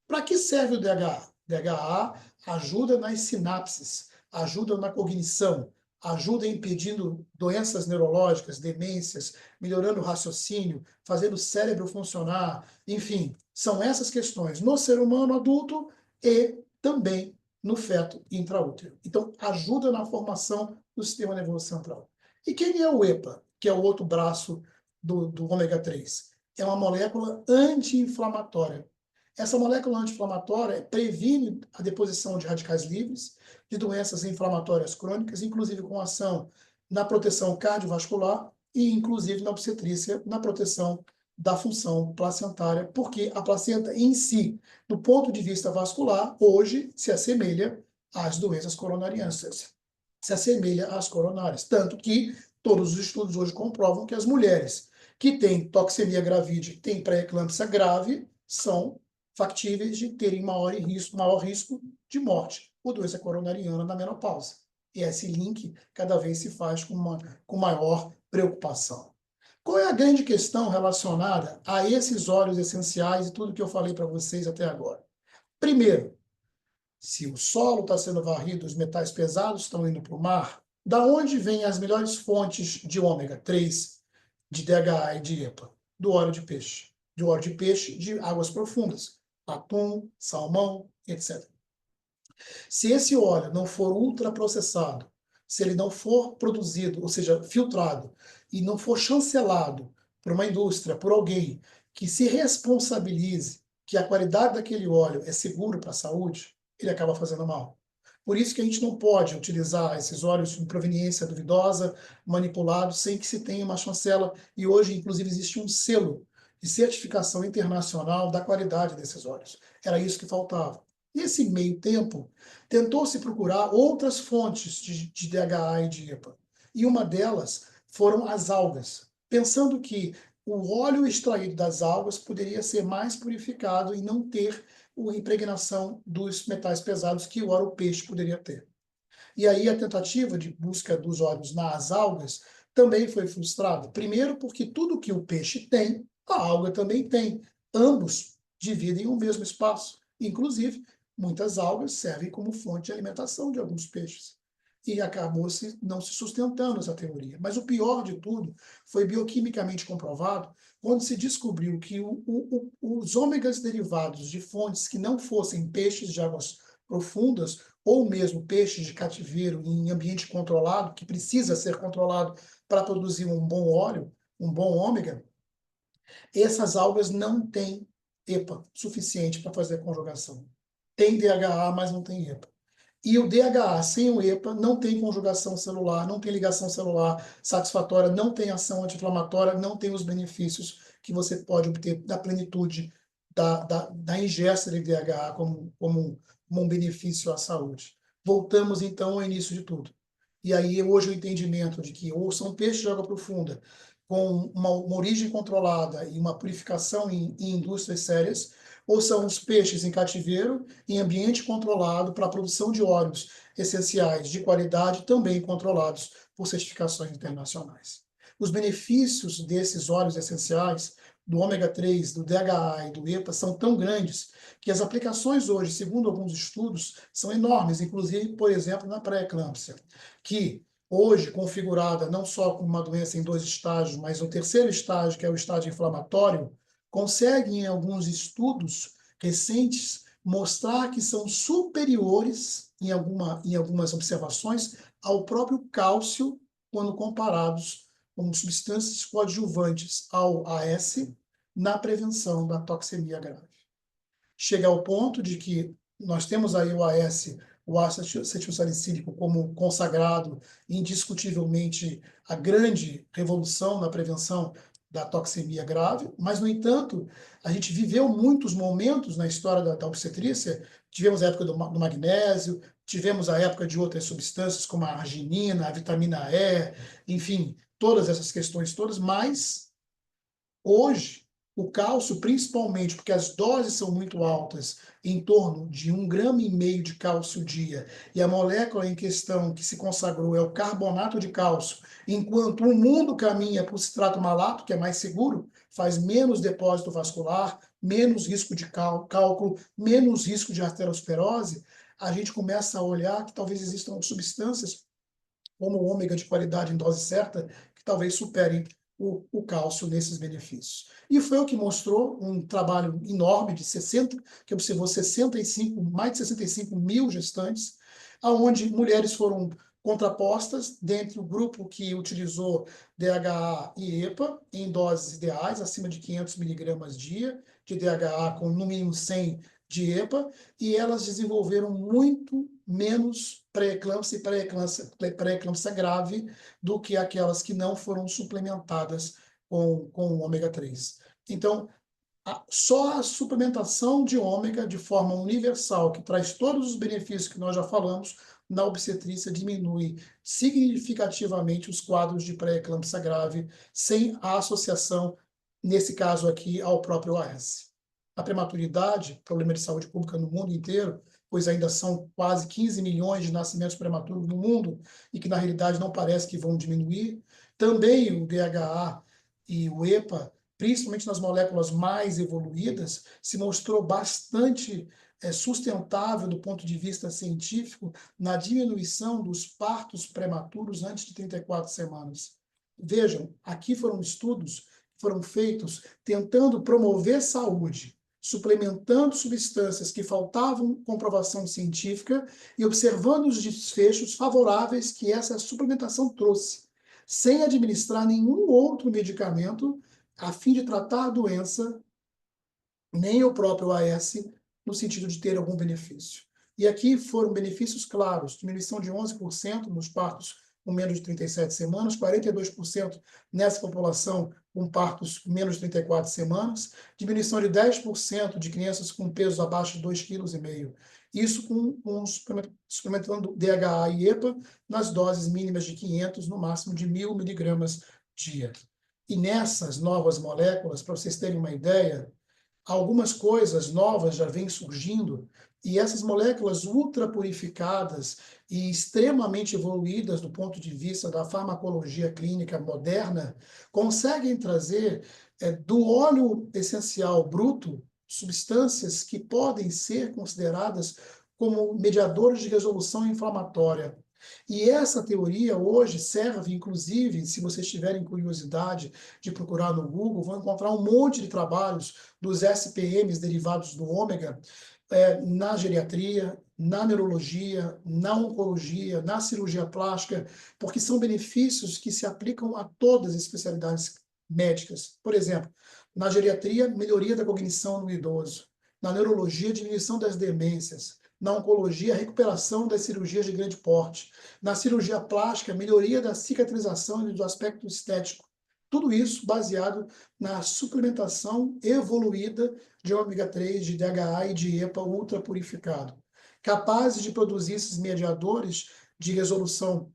Para que serve o DHA? DHA ajuda nas sinapses, ajuda na cognição, ajuda impedindo doenças neurológicas, demências, melhorando o raciocínio, fazendo o cérebro funcionar, enfim, são essas questões no ser humano adulto e também no feto intraútero. Então, ajuda na formação do sistema nervoso central. E quem é o EPA, que é o outro braço do ômega 3? É uma molécula anti-inflamatória. Essa molécula anti-inflamatória previne a deposição de radicais livres, de doenças inflamatórias crônicas, inclusive com ação na proteção cardiovascular e, inclusive, na obstetrícia, na proteção da função placentária, porque a placenta em si, do ponto de vista vascular, hoje se assemelha às doenças coronarianas, se assemelha às coronárias. Tanto que todos os estudos hoje comprovam que as mulheres que têm toxemia gravídea, que têm pré-eclâmpsia grave, são factíveis de terem maior risco de morte por doença coronariana na menopausa. E esse link cada vez se faz com maior preocupação. Qual é a grande questão relacionada a esses óleos essenciais e tudo que eu falei para vocês até agora? Primeiro, se o solo está sendo varrido, os metais pesados estão indo para o mar, da onde vêm as melhores fontes de ômega 3, de DHA e de EPA? Do óleo de peixe. De óleo de peixe de águas profundas. Atum, salmão, etc. Se esse óleo não for ultraprocessado, se ele não for produzido, ou seja, filtrado, e não for chancelado por uma indústria, por alguém que se responsabilize que a qualidade daquele óleo é seguro para a saúde, ele acaba fazendo mal. Por isso que a gente não pode utilizar esses óleos de proveniência duvidosa, manipulados, sem que se tenha uma chancela. E hoje, inclusive, existe um selo de certificação internacional da qualidade desses óleos. Era isso que faltava. Nesse meio tempo, tentou-se procurar outras fontes de DHA e de EPA. E uma delas foram as algas, pensando que o óleo extraído das algas poderia ser mais purificado e não ter a impregnação dos metais pesados que o óleo peixe poderia ter. E aí a tentativa de busca dos óleos nas algas também foi frustrada. Primeiro porque tudo que o peixe tem, a alga também tem. Ambos dividem o mesmo espaço. Inclusive, muitas algas servem como fonte de alimentação de alguns peixes. E acabou-se não se sustentando essa teoria. Mas o pior de tudo foi bioquimicamente comprovado quando se descobriu que os ômegas derivados de fontes que não fossem peixes de águas profundas ou mesmo peixes de cativeiro em ambiente controlado, que precisa ser controlado para produzir um bom óleo, um bom ômega, essas algas não têm EPA suficiente para fazer a conjugação. Tem DHA, mas não tem EPA. E o DHA sem o EPA não tem conjugação celular, não tem ligação celular satisfatória, não tem ação anti-inflamatória, não tem os benefícios que você pode obter da plenitude da ingesta de DHA como um benefício à saúde. Voltamos, então, ao início de tudo. E aí, hoje, o entendimento de que ou são peixes de água profunda, com uma origem controlada e uma purificação em indústrias sérias, ou são os peixes em cativeiro, em ambiente controlado para a produção de óleos essenciais de qualidade, também controlados por certificações internacionais. Os benefícios desses óleos essenciais, do ômega 3, do DHA e do EPA, são tão grandes que as aplicações hoje, segundo alguns estudos, são enormes, inclusive, por exemplo, na pré-eclâmpsia, que hoje configurada não só como uma doença em 2 estágios, mas o terceiro estágio, que é o estágio inflamatório, consegue, em alguns estudos recentes, mostrar que são superiores, em algumas observações, ao próprio cálcio, quando comparados com substâncias coadjuvantes ao AS na prevenção da toxemia grave. Chega ao ponto de que nós temos aí o AS, o ácido acetilsalicílico como consagrado, indiscutivelmente a grande revolução na prevenção da toxemia grave, mas, no entanto, a gente viveu muitos momentos na história da obstetrícia. Tivemos a época do magnésio, tivemos a época de outras substâncias, como a arginina, a vitamina E, enfim, todas essas questões todas, mas hoje o cálcio, principalmente porque as doses são muito altas, em torno de 1,5 gramas de cálcio dia, e a molécula em questão que se consagrou é o carbonato de cálcio, enquanto o mundo caminha para o citrato malato, que é mais seguro, faz menos depósito vascular, menos risco de cálculo, menos risco de arteriosclerose, a gente começa a olhar que talvez existam substâncias, como o ômega de qualidade em dose certa, que talvez superem o cálcio nesses benefícios. E foi o que mostrou um trabalho enorme de 60, que observou 65, mais de 65 mil gestantes, aonde mulheres foram contrapostas dentro do grupo que utilizou DHA e EPA em doses ideais, acima de 500 miligramas dia, de DHA com no mínimo 100 de EPA, e elas desenvolveram muito menos pré-eclâmpsia e pré-eclâmpsia grave do que aquelas que não foram suplementadas com ômega 3. Então, só a suplementação de ômega de forma universal, que traz todos os benefícios que nós já falamos, na obstetrícia diminui significativamente os quadros de pré-eclâmpsia grave, sem a associação, nesse caso aqui, ao próprio AS. A prematuridade, problema de saúde pública no mundo inteiro, pois ainda são quase 15 milhões de nascimentos prematuros no mundo, e que na realidade não parece que vão diminuir. Também o DHA e o EPA, principalmente nas moléculas mais evoluídas, se mostrou bastante sustentável do ponto de vista científico na diminuição dos partos prematuros antes de 34 semanas. Vejam, aqui foram estudos que foram feitos tentando promover saúde, suplementando substâncias que faltavam comprovação científica e observando os desfechos favoráveis que essa suplementação trouxe, sem administrar nenhum outro medicamento a fim de tratar a doença, nem o próprio AS, no sentido de ter algum benefício. E aqui foram benefícios claros, diminuição de 11% nos partos com menos de 37 semanas, 42% nessa população com partos com menos de 34 semanas, diminuição de 10% de crianças com pesos abaixo de 2,5 kg. Isso suplementando DHA e EPA nas doses mínimas de 500, no máximo de 1.000 miligramas dia. E nessas novas moléculas, para vocês terem uma ideia, algumas coisas novas já vêm surgindo, e essas moléculas ultrapurificadas e extremamente evoluídas do ponto de vista da farmacologia clínica moderna conseguem trazer do óleo essencial bruto substâncias que podem ser consideradas como mediadores de resolução inflamatória. E essa teoria hoje serve, inclusive, se vocês tiverem curiosidade de procurar no Google, vão encontrar um monte de trabalhos dos SPMs derivados do ômega na geriatria, na neurologia, na oncologia, na cirurgia plástica, porque são benefícios que se aplicam a todas as especialidades médicas. Por exemplo, na geriatria, melhoria da cognição no idoso. Na neurologia, diminuição das demências. Na oncologia, recuperação das cirurgias de grande porte. Na cirurgia plástica, melhoria da cicatrização e do aspecto estético. Tudo isso baseado na suplementação evoluída de ômega 3, de DHA e de EPA ultra purificado, capazes de produzir esses mediadores de resolução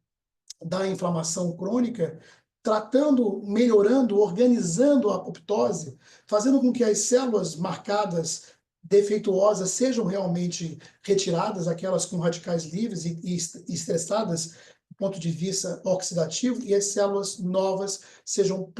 da inflamação crônica, tratando, melhorando, organizando a apoptose, fazendo com que as células marcadas defeituosas sejam realmente retiradas, aquelas com radicais livres e estressadas do ponto de vista oxidativo, e as células novas sejam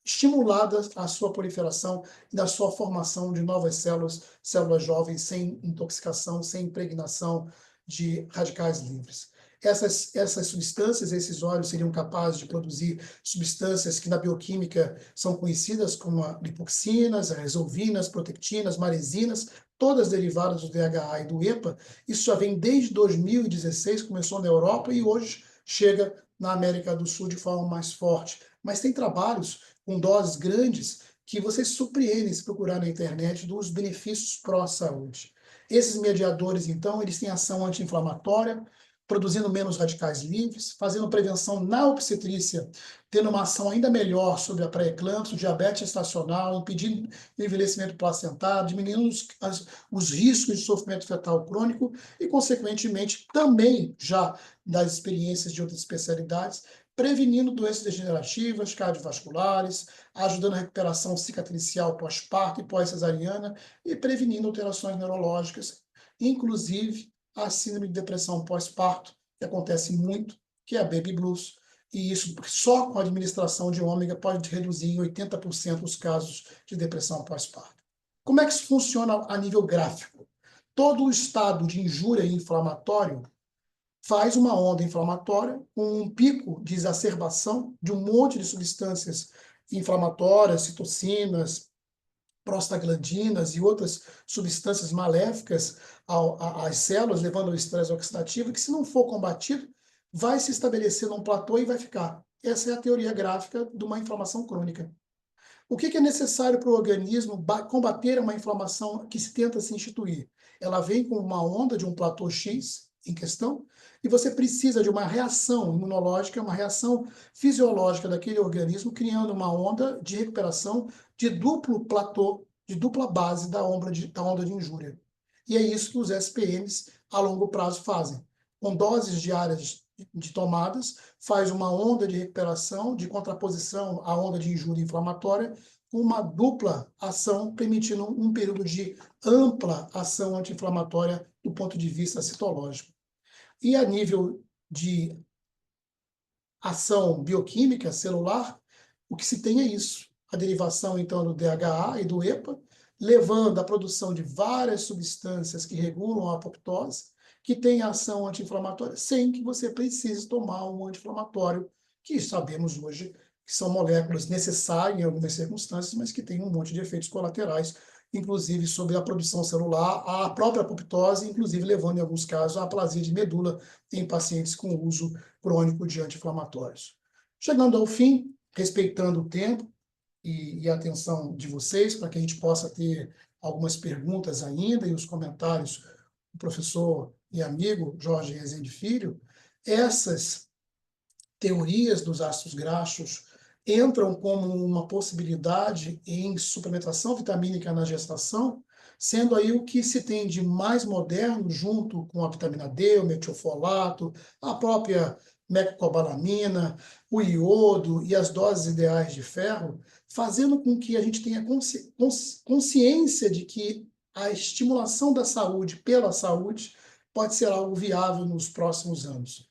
estimuladas a sua proliferação e na sua formação de novas células, células jovens sem intoxicação, sem impregnação de radicais livres. Essas substâncias, esses óleos seriam capazes de produzir substâncias que na bioquímica são conhecidas como lipoxinas, resolvinas, protectinas, maresinas, todas derivadas do DHA e do EPA. Isso já vem desde 2016, começou na Europa e hoje chega na América do Sul de forma mais forte. Mas tem trabalhos com doses grandes que vocês surpreendem se procurar na internet dos benefícios pró-saúde. Esses mediadores, então, eles têm ação anti-inflamatória, produzindo menos radicais livres, fazendo prevenção na obstetrícia, tendo uma ação ainda melhor sobre a pré-eclâmpsia, diabetes gestacional, impedindo o envelhecimento placentário, diminuindo os riscos de sofrimento fetal crônico e, consequentemente, também já das experiências de outras especialidades, prevenindo doenças degenerativas, cardiovasculares, ajudando a recuperação cicatricial pós-parto e pós-cesariana e prevenindo alterações neurológicas, inclusive a síndrome de depressão pós-parto, que acontece muito, que é a baby blues, e isso só com a administração de ômega pode reduzir em 80% os casos de depressão pós-parto. Como é que isso funciona a nível gráfico? Todo o estado de injúria inflamatório faz uma onda inflamatória com um pico de exacerbação de um monte de substâncias inflamatórias, citocinas, prostaglandinas e outras substâncias maléficas às células, levando ao estresse oxidativo, que se não for combatido, vai se estabelecer num platô e vai ficar. Essa é a teoria gráfica de uma inflamação crônica. O que é necessário para o organismo combater uma inflamação que se tenta se instituir? Ela vem com uma onda de um platô X em questão, e você precisa de uma reação imunológica, uma reação fisiológica daquele organismo, criando uma onda de recuperação de duplo platô, de dupla base da onda de injúria. E é isso que os SPMs a longo prazo fazem. Com doses diárias de tomadas, faz uma onda de recuperação, de contraposição à onda de injúria inflamatória, com uma dupla ação, permitindo um período de ampla ação anti-inflamatória do ponto de vista citológico. E a nível de ação bioquímica celular, o que se tem é isso. A derivação, então, do DHA e do EPA, levando à produção de várias substâncias que regulam a apoptose, que tem ação anti-inflamatória, sem que você precise tomar um anti-inflamatório, que sabemos hoje que são moléculas necessárias em algumas circunstâncias, mas que têm um monte de efeitos colaterais, inclusive sobre a produção celular, a própria apoptose, inclusive levando, em alguns casos, à aplasia de medula em pacientes com uso crônico de anti-inflamatórios. Chegando ao fim, respeitando o tempo e a atenção de vocês, para que a gente possa ter algumas perguntas ainda e os comentários do professor e amigo Jorge Rezende Filho, essas teorias dos ácidos graxos entram como uma possibilidade em suplementação vitamínica na gestação, sendo aí o que se tem de mais moderno, junto com a vitamina D, o metilfolato, a própria mecobalamina, o iodo e as doses ideais de ferro, fazendo com que a gente tenha consciência de que a estimulação da saúde pela saúde pode ser algo viável nos próximos anos,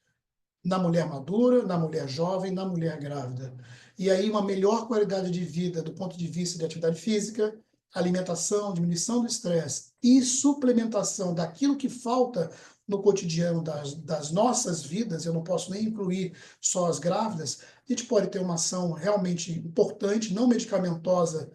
na mulher madura, na mulher jovem, na mulher grávida. E aí uma melhor qualidade de vida do ponto de vista de atividade física, alimentação, diminuição do estresse e suplementação daquilo que falta no cotidiano das nossas vidas, eu não posso nem incluir só as grávidas, a gente pode ter uma ação realmente importante, não medicamentosa,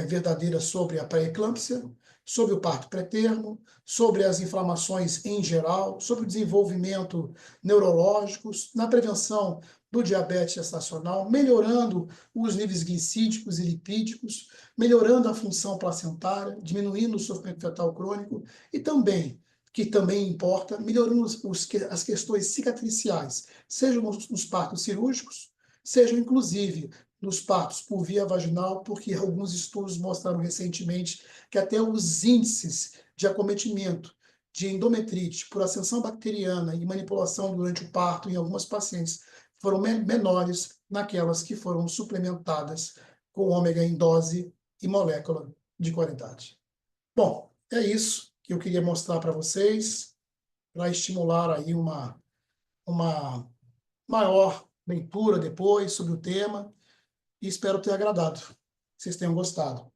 verdadeira sobre a pré-eclâmpsia, sobre o parto pré-termo, sobre as inflamações em geral, sobre o desenvolvimento neurológicos, na prevenção do diabetes gestacional, melhorando os níveis glicídicos e lipídicos, melhorando a função placentária, diminuindo o sofrimento fetal crônico e também, que também importa, melhorando as questões cicatriciais, sejam nos partos cirúrgicos, sejam inclusive nos partos por via vaginal, porque alguns estudos mostraram recentemente que até os índices de acometimento de endometrite por ascensão bacteriana e manipulação durante o parto em algumas pacientes foram menores naquelas que foram suplementadas com ômega em dose e molécula de qualidade. Bom, é isso que eu queria mostrar para vocês, para estimular aí uma maior leitura depois sobre o tema, e espero ter agradado. Vocês tenham gostado.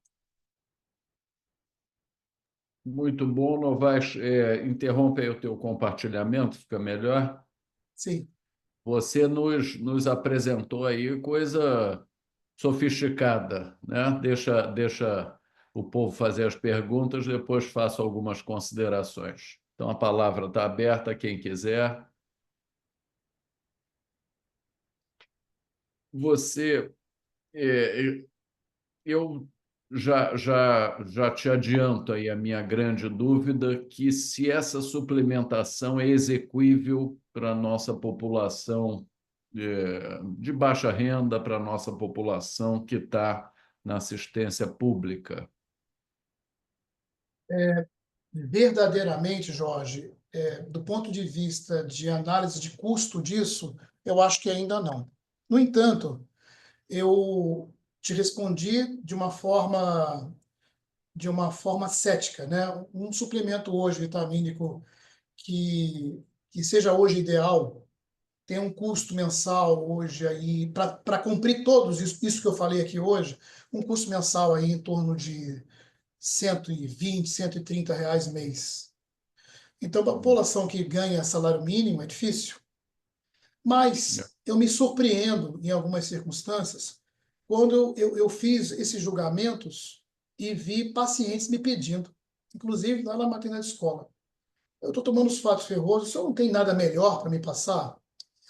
Muito bom, Novaes. Interrompe aí o teu compartilhamento, fica melhor. Sim. Você nos apresentou aí coisa sofisticada, né? Deixa o povo fazer as perguntas, depois faço algumas considerações. Então, a palavra está aberta a quem quiser. Você, eu já te adianto aí a minha grande dúvida, que se essa suplementação é exequível para a nossa população de baixa renda, para a nossa população que está na assistência pública. Verdadeiramente, Jorge, do ponto de vista de análise de custo disso, eu acho que ainda não. No entanto, eu te respondi de uma forma cética, né? Um suplemento hoje vitamínico que seja hoje ideal tem um custo mensal hoje aí para cumprir todos isso que eu falei aqui hoje, um custo mensal aí em torno de 120, R$ 130 mês. Então, para a população que ganha salário mínimo é difícil. Mas eu me surpreendo em algumas circunstâncias quando eu fiz esses julgamentos e vi pacientes me pedindo, inclusive lá na maternidade escola. Eu estou tomando os fatos ferrosos, o senhor não tem nada melhor para me passar?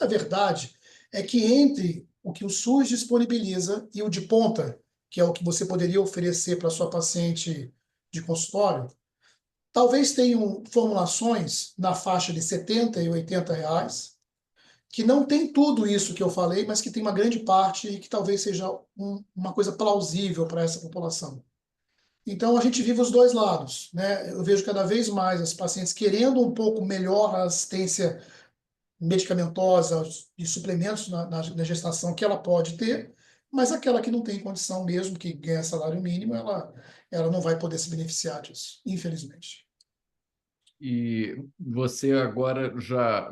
A verdade é que entre o que o SUS disponibiliza e o de ponta, que é o que você poderia oferecer para sua paciente de consultório, talvez tenham formulações na faixa de R$ 70 e R$ 80, que não tem tudo isso que eu falei, mas que tem uma grande parte e que talvez seja uma coisa plausível para essa população. Então, a gente vive os dois lados, né? Eu vejo cada vez mais as pacientes querendo um pouco melhor a assistência medicamentosa e suplementos na gestação que ela pode ter, mas aquela que não tem condição mesmo, que ganha salário mínimo, ela não vai poder se beneficiar disso, infelizmente. E você agora já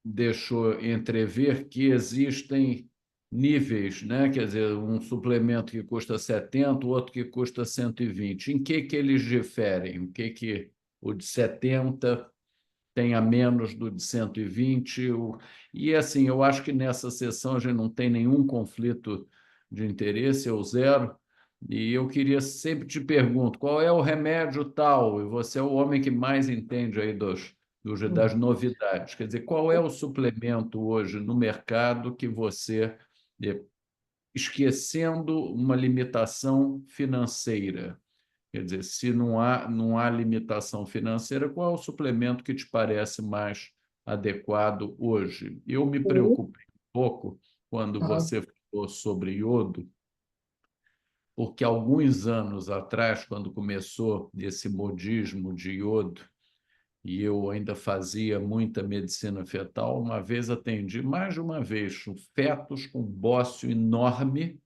deixou entrever que existem níveis, né? Quer dizer, um suplemento que custa 70, o outro que custa 120. Em que eles diferem? O que o de 70 tem a menos do de 120? E assim, eu acho que nessa sessão a gente não tem nenhum conflito de interesse, ou zero. E eu queria sempre te pergunto, qual é o remédio tal? E você é o homem que mais entende aí das Hum. novidades. Quer dizer, qual é o suplemento hoje no mercado que você, eh, esquecendo uma limitação financeira, quer dizer, se não há limitação financeira, qual é o suplemento que te parece mais adequado hoje? Eu me Ou, preocupei um pouco quando ah, você falou sobre iodo, porque alguns anos atrás, quando começou esse modismo de iodo, e eu ainda fazia muita medicina fetal, uma vez atendi, mais de uma vez, fetos com bócio enorme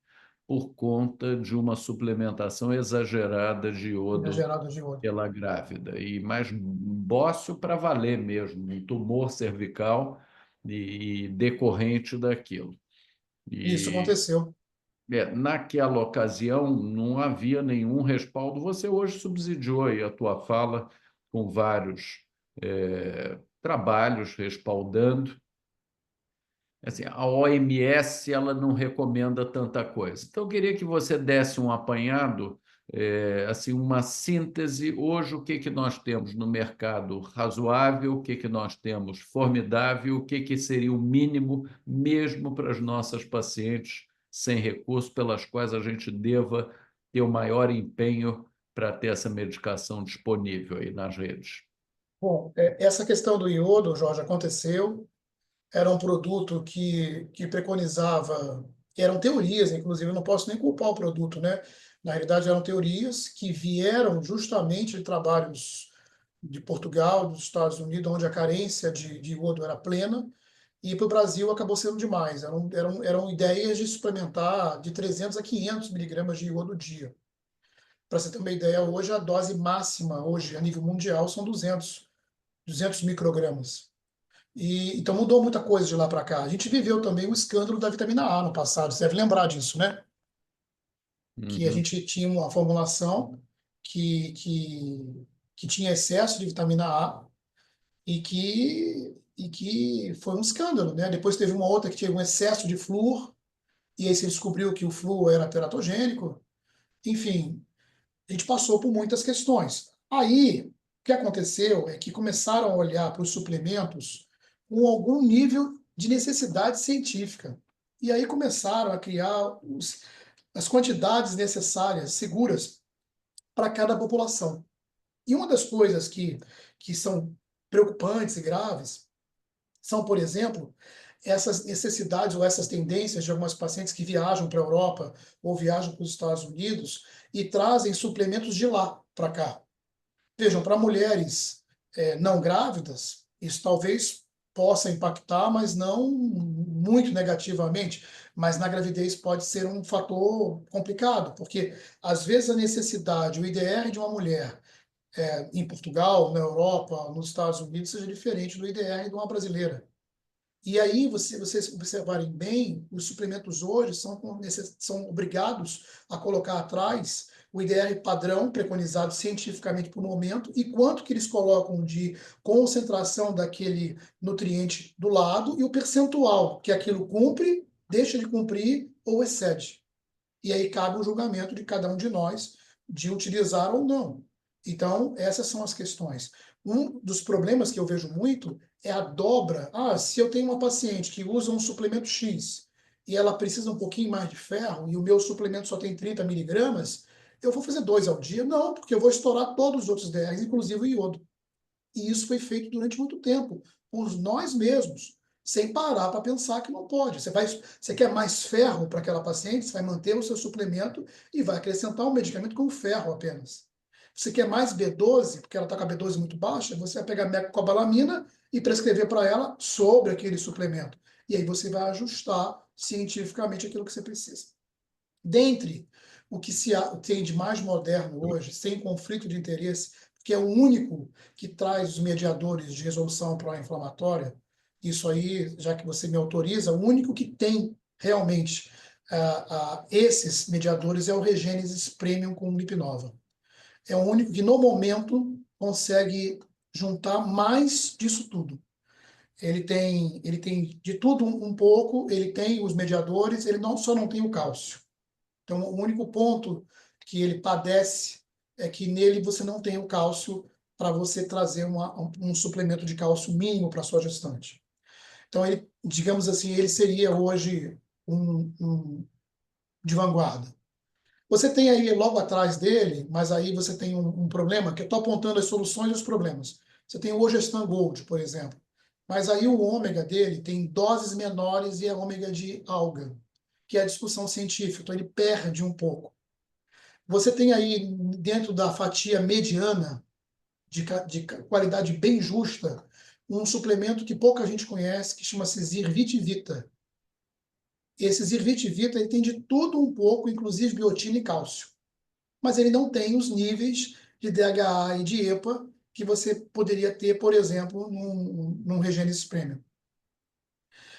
por conta de uma suplementação exagerada de iodo gerado de ouro. pela grávida. E mais bócio para valer mesmo, um tumor cervical e decorrente daquilo. Isso E aconteceu. naquela ocasião não havia nenhum respaldo. Você hoje subsidiou aí a tua fala com vários trabalhos respaldando. Assim, a OMS ela não recomenda tanta coisa. Então, eu queria que você desse um apanhado, assim, uma síntese. Hoje, o que que nós temos no mercado razoável, o que que nós temos formidável, o que que seria o mínimo mesmo para as nossas pacientes sem recurso, pelas quais a gente deva ter o maior empenho para ter essa medicação disponível aí nas redes. Bom, essa questão do iodo, Jorge, aconteceu. Era um produto que preconizava, eram teorias, inclusive, eu não posso nem culpar o produto, né? Na realidade, eram teorias que vieram justamente de trabalhos de Portugal, dos Estados Unidos, onde a carência de iodo era plena, e para o Brasil acabou sendo demais. Eram ideias de suplementar de 300 a 500 miligramas de iodo dia. Para você ter uma ideia, hoje a dose máxima, hoje a nível mundial, são 200 microgramas. Então mudou muita coisa de lá para cá. A gente viveu também o escândalo da vitamina A no passado, você deve lembrar disso, né? Que a Uhum. gente tinha uma formulação que, que, que tinha excesso de vitamina A e que foi um escândalo, né? Depois teve uma outra que tinha um excesso de flúor, e aí se descobriu que o flúor era teratogênico. Enfim, a gente passou por muitas questões. Aí, o que aconteceu é que começaram a olhar para os suplementos com algum nível de necessidade científica. E aí começaram a criar as quantidades necessárias, seguras, para cada população. E uma das coisas que são preocupantes e graves são, por exemplo, essas necessidades ou essas tendências de algumas pacientes que viajam para a Europa ou viajam para os Estados Unidos e trazem suplementos de lá para cá. Vejam, para mulheres não grávidas, isso talvez possa impactar, mas não muito negativamente. Mas na gravidez pode ser um fator complicado, porque às vezes a necessidade, o IDR de uma mulher em Portugal, na Europa, nos Estados Unidos, seja diferente do IDR de uma brasileira. E aí, vocês observarem bem, os suplementos hoje são obrigados a colocar atrás o IDR padrão preconizado cientificamente por momento e quanto que eles colocam de concentração daquele nutriente do lado e o percentual que aquilo cumpre, deixa de cumprir ou excede. E aí cabe o julgamento de cada um de nós de utilizar ou não. Então, essas são as questões. Um dos problemas que eu vejo muito é a dobra. Se eu tenho uma paciente que usa um suplemento X e ela precisa um pouquinho mais de ferro e o meu suplemento só tem 30 miligramas, eu vou fazer 2 ao dia? Não, porque eu vou estourar todos os outros DRs, inclusive o iodo. E isso foi feito durante muito tempo, por nós mesmos, sem parar para pensar que não pode. Você quer mais ferro para aquela paciente, você vai manter o seu suplemento e vai acrescentar um medicamento com ferro apenas. Você quer mais B12, porque ela está com a B12 muito baixa, você vai pegar mecobalamina e prescrever para ela sobre aquele suplemento. E aí você vai ajustar cientificamente aquilo que você precisa. Dentre o que se tem de mais moderno hoje, sem conflito de interesse, que é o único que traz os mediadores de resolução pró-inflamatória, isso aí, já que você me autoriza, o único que tem realmente esses mediadores é o Regênesis Premium com Lipnova. É o único que, no momento, consegue juntar mais disso tudo. Ele tem de tudo um pouco, ele tem os mediadores, ele só não tem o cálcio. Então, o único ponto que ele padece é que nele você não tem o cálcio para você trazer um suplemento de cálcio mínimo para sua gestante. Então, ele, digamos assim, ele seria hoje um de vanguarda. Você tem aí logo atrás dele, mas aí você tem um problema, que eu estou apontando as soluções e os problemas. Você tem o Ogestan Gold, por exemplo. Mas aí o ômega dele tem doses menores e é ômega de alga, que é a discussão científica, então ele perde um pouco. Você tem aí, dentro da fatia mediana, de qualidade bem justa, um suplemento que pouca gente conhece, que chama-se Zirvit Vita. Esse Zirvit Vita ele tem de tudo um pouco, inclusive biotina e cálcio. Mas ele não tem os níveis de DHA e de EPA que você poderia ter, por exemplo, num Regenesis Premium.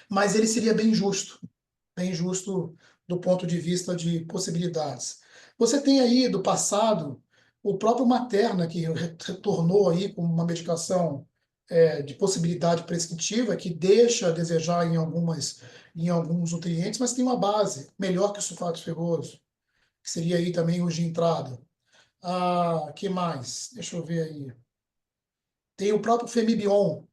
Mas ele seria bem justo do ponto de vista de possibilidades. Você tem aí, do passado, o próprio Materna, que retornou aí com uma medicação de possibilidade prescritiva, que deixa a desejar em alguns nutrientes, mas tem uma base melhor que o sulfato ferroso, que seria aí também o de entrada. Que mais? Deixa eu ver aí. Tem o próprio Femibion.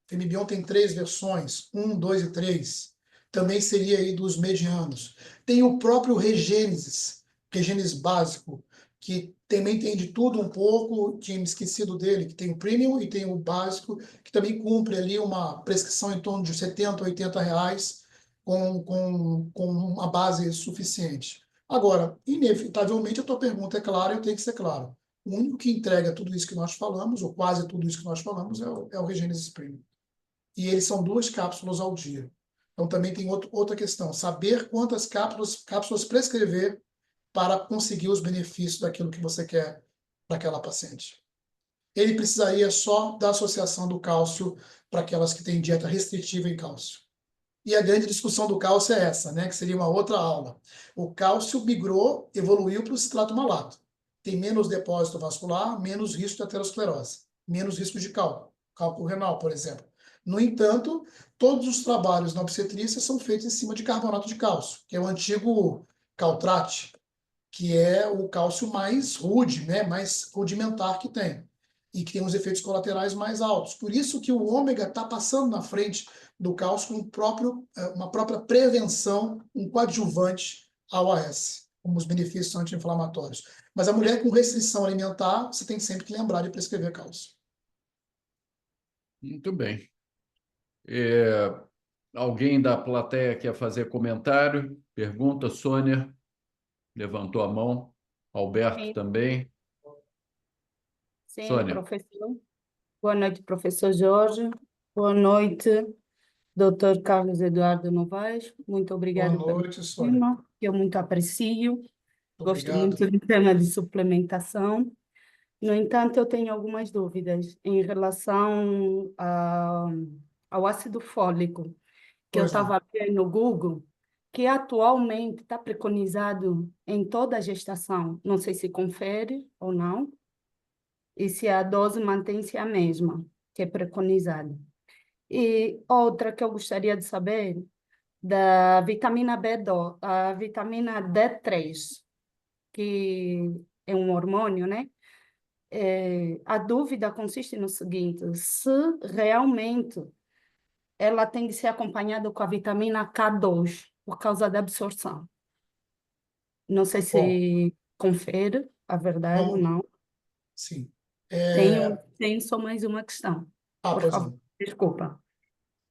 Femibion tem 3 versões, 1, 2 e 3. Também seria aí dos medianos. Tem o próprio Regênesis, Regênesis básico, que também tem de tudo um pouco, tinha me esquecido dele, que tem o Premium e tem o básico, que também cumpre ali uma prescrição em torno de 70, 80 reais, com uma base suficiente. Agora, inevitavelmente, a tua pergunta é clara, eu tenho que ser claro. O único que entrega tudo isso que nós falamos, ou quase tudo isso que nós falamos, é o Regenesis Premium. E eles são 2 cápsulas ao dia. Então também tem outra questão, saber quantas cápsulas prescrever para conseguir os benefícios daquilo que você quer para aquela paciente. Ele precisaria só da associação do cálcio para aquelas que têm dieta restritiva em cálcio. E a grande discussão do cálcio é essa, né, que seria uma outra aula. O cálcio migrou, evoluiu para o citrato malato. Tem menos depósito vascular, menos risco de aterosclerose, menos risco de cálculo renal, por exemplo. No entanto, todos os trabalhos na obstetrícia são feitos em cima de carbonato de cálcio, que é o antigo caltrate, que é o cálcio mais rude, né, mais rudimentar que tem, e que tem os efeitos colaterais mais altos. Por isso que o ômega está passando na frente do cálcio com uma própria prevenção, um coadjuvante ao AS. como os benefícios anti-inflamatórios. Mas a mulher com restrição alimentar, você tem sempre que lembrar de prescrever cálcio. Muito bem. Alguém da plateia quer fazer comentário? Pergunta, Sônia levantou a mão. Alberto Sim, também. sim, Sônia. professor. Boa noite, professor Jorge. Boa noite, doutor Carlos Eduardo Novaes. Muito Boa obrigado pelo noite, Sônia. tema, que eu muito aprecio. Gosto Obrigado. muito do tema de suplementação. No entanto, eu tenho algumas dúvidas em relação ao ácido fólico, que eu Pois não. estava vendo no Google, que atualmente está preconizado em toda a gestação. Não sei se confere ou não, e se a dose mantém-se a mesma, que é preconizada. E outra que eu gostaria de saber, da vitamina B12, a vitamina D3, que é um hormônio, né? A dúvida consiste no seguinte: se realmente ela tem que ser acompanhada com a vitamina K2, por causa da absorção. Não sei Bom, se confere a verdade ou vamos lá. não. Sim. Tenho só mais uma questão, por Pois favor, não. desculpa.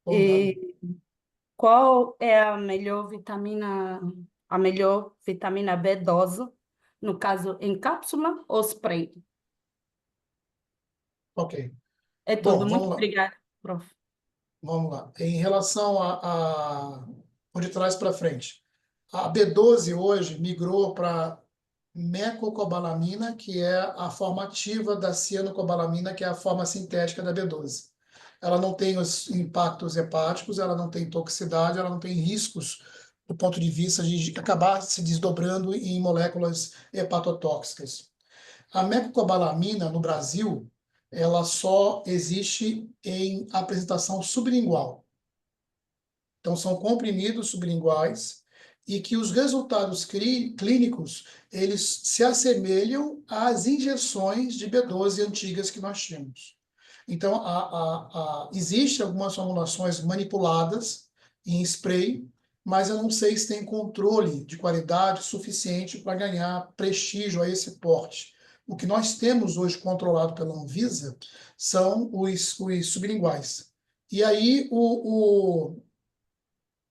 Vamos lá. E qual é a melhor vitamina B12, no caso em cápsula ou spray? Ok. É Bom, tudo. Muito vamos lá. obrigada, prof. Vamos lá. Em relação por de trás para frente, a B12 hoje migrou para mecocobalamina, que é a forma ativa da cianocobalamina, que é a forma sintética da B12. Ela não tem os impactos hepáticos, ela não tem toxicidade, ela não tem riscos do ponto de vista de acabar se desdobrando em moléculas hepatotóxicas. A mecocobalamina, no Brasil, ela só existe em apresentação sublingual. Então, são comprimidos sublinguais e que os resultados clínicos, eles se assemelham às injeções de B12 antigas que nós tínhamos. Então, existe algumas formulações manipuladas em spray, mas eu não sei se tem controle de qualidade suficiente para ganhar prestígio a esse porte. O que nós temos hoje controlado pela Anvisa são os sublinguais. E aí,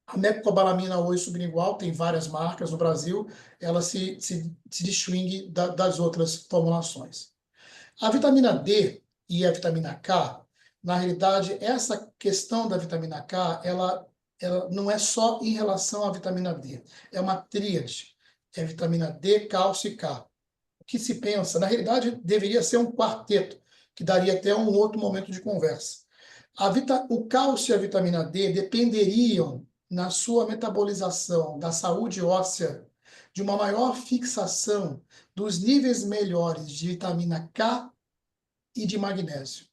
a mecobalamina hoje sublingual tem várias marcas no Brasil, ela se distingue das outras formulações. A vitamina D e a vitamina K, na realidade, essa questão da vitamina K, ela não é só em relação à vitamina D, é uma tríade. É vitamina D, cálcio e K. O que se pensa, na realidade, deveria ser um quarteto, que daria até um outro momento de conversa. O cálcio e a vitamina D dependeriam, na sua metabolização da saúde óssea, de uma maior fixação dos níveis melhores de vitamina K e de magnésio.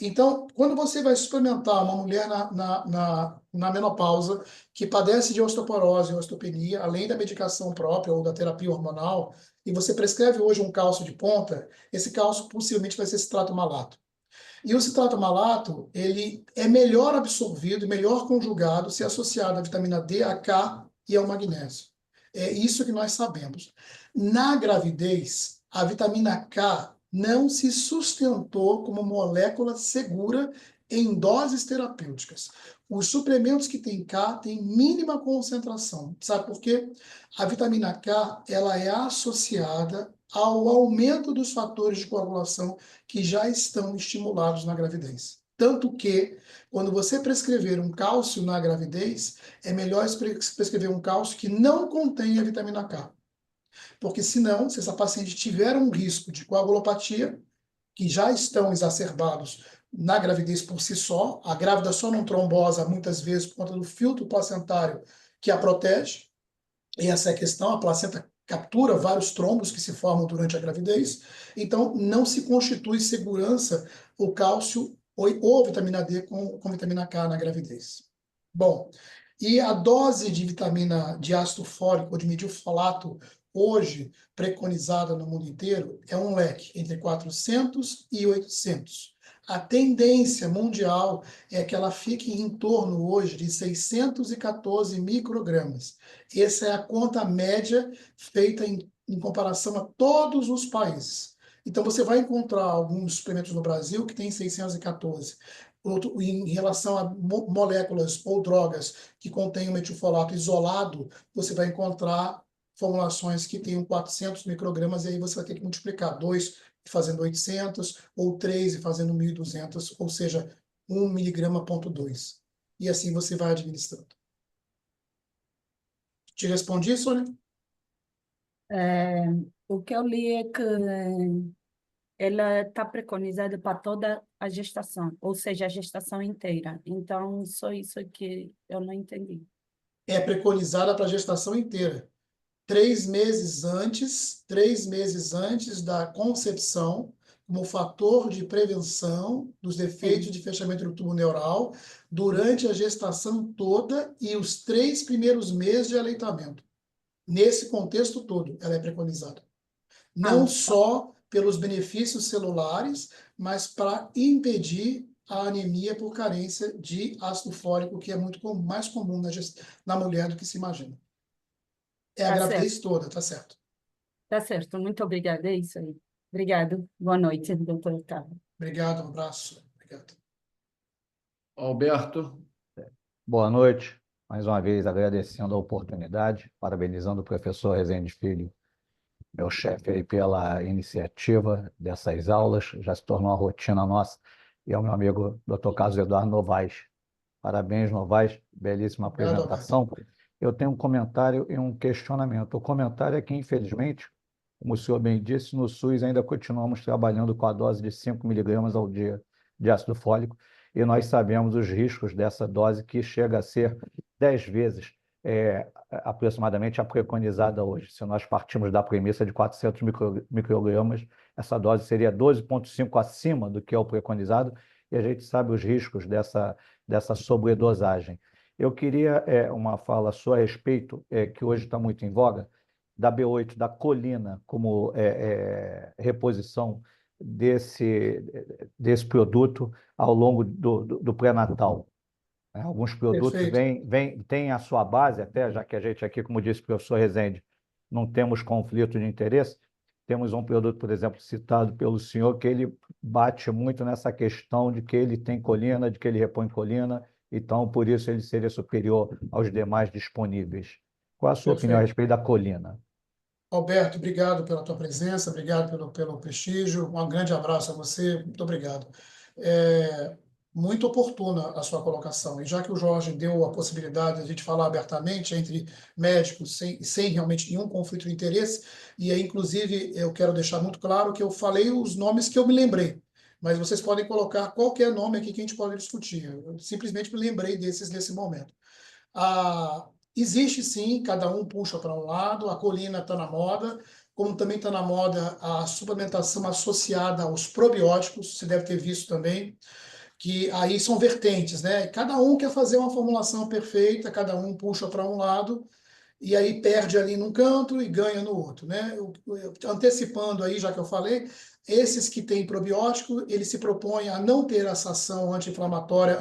Então, quando você vai suplementar uma mulher na menopausa que padece de osteoporose e osteopenia, além da medicação própria ou da terapia hormonal, e você prescreve hoje um cálcio de ponta, esse cálcio possivelmente vai ser citrato malato. E o citrato malato, ele é melhor absorvido e melhor conjugado se associado à vitamina D, a K e ao magnésio. É isso que nós sabemos. Na gravidez, a vitamina K não se sustentou como molécula segura em doses terapêuticas. Os suplementos que têm K têm mínima concentração. Sabe por quê? A vitamina K, ela é associada ao aumento dos fatores de coagulação que já estão estimulados na gravidez. Tanto que, quando você prescrever um cálcio na gravidez, é melhor prescrever um cálcio que não contenha vitamina K. Porque senão, se essa paciente tiver um risco de coagulopatia, que já estão exacerbados na gravidez por si só, a grávida só não trombosa muitas vezes por conta do filtro placentário que a protege, e essa é a questão, a placenta captura vários trombos que se formam durante a gravidez, então não se constitui segurança o cálcio ou vitamina D com vitamina K na gravidez. Bom, e a dose de vitamina de ácido fólico ou de metilfolato hoje preconizada no mundo inteiro é um leque entre 400 e 800. A tendência mundial é que ela fique em torno hoje de 614 microgramas. Essa é a conta média feita em comparação a todos os países. Então, você vai encontrar alguns suplementos no Brasil que tem 614. Em relação a moléculas ou drogas que contêm o metilfolato isolado, você vai encontrar formulações que tenham 400 microgramas, e aí você vai ter que multiplicar 2 fazendo 800, ou 3 e fazendo 1.200, ou seja, 1 miligrama,2. E assim você vai administrando. Te respondi, Sônia? O que eu li é que ela está preconizada para toda a gestação, ou seja, a gestação inteira. Então, só isso que eu não entendi. É preconizada para a gestação inteira. 3 meses antes da concepção, como fator de prevenção dos defeitos Sim. de fechamento do tubo neural, durante a gestação toda e os 3 primeiros meses de aleitamento. Nesse contexto todo, ela é preconizada. Não Tá. só pelos benefícios celulares, mas para impedir a anemia por carência de ácido fólico, que é muito mais comum na mulher do que se imagina. É a Tá certo, gravidez toda, tá certo? tá certo. Muito obrigada, é isso aí. Obrigado. Boa noite, doutor Carlos. Obrigado, um abraço. Obrigado. Alberto, Boa noite. Mais uma vez agradecendo a oportunidade, parabenizando o professor Rezende Filho, meu chefe aí pela iniciativa dessas aulas, já se tornou uma rotina nossa, e ao meu amigo Dr. Carlos Eduardo Novaes. Parabéns, Novaes, belíssima Obrigado, apresentação. Eu tenho um comentário e um questionamento. O comentário é que, infelizmente, como o senhor bem disse, no SUS ainda continuamos trabalhando com a dose de 5 miligramas ao dia de ácido fólico, e nós sabemos os riscos dessa dose, que chega a ser 10 vezes aproximadamente a preconizada hoje. Se nós partimos da premissa de 400 microgramas, essa dose seria 12,5 acima do que é o preconizado, e a gente sabe os riscos dessa sobredosagem. Eu queria uma fala sua a respeito, que hoje está muito em voga, da B8, da colina, como reposição desse produto ao longo do pré-natal. Alguns produtos Perfeito. têm a sua base, até já que a gente aqui, como disse o professor Rezende, não temos conflito de interesse. Temos um produto, por exemplo, citado pelo senhor, que ele bate muito nessa questão de que ele tem colina, de que ele repõe colina, então, por isso, ele seria superior aos demais disponíveis. Qual a sua opinião a Perfeito. respeito da colina? Alberto, obrigado pela tua presença, obrigado pelo prestígio, um grande abraço a você, muito obrigado. Muito oportuna a sua colocação, e já que o Jorge deu a possibilidade de a gente falar abertamente entre médicos, sem realmente nenhum conflito de interesse, e aí, inclusive, eu quero deixar muito claro que eu falei os nomes que eu me lembrei, mas vocês podem colocar qualquer nome aqui que a gente pode discutir, eu simplesmente me lembrei desses nesse momento. Existe sim, cada um puxa para um lado, a colina está na moda, como também está na moda a suplementação associada aos probióticos, você deve ter visto também, que aí são vertentes, né? Cada um quer fazer uma formulação perfeita, cada um puxa para um lado, e aí perde ali num canto e ganha no outro, né? Antecipando aí, já que eu falei, esses que têm probiótico, eles se propõem a não ter essa ação anti-inflamatória,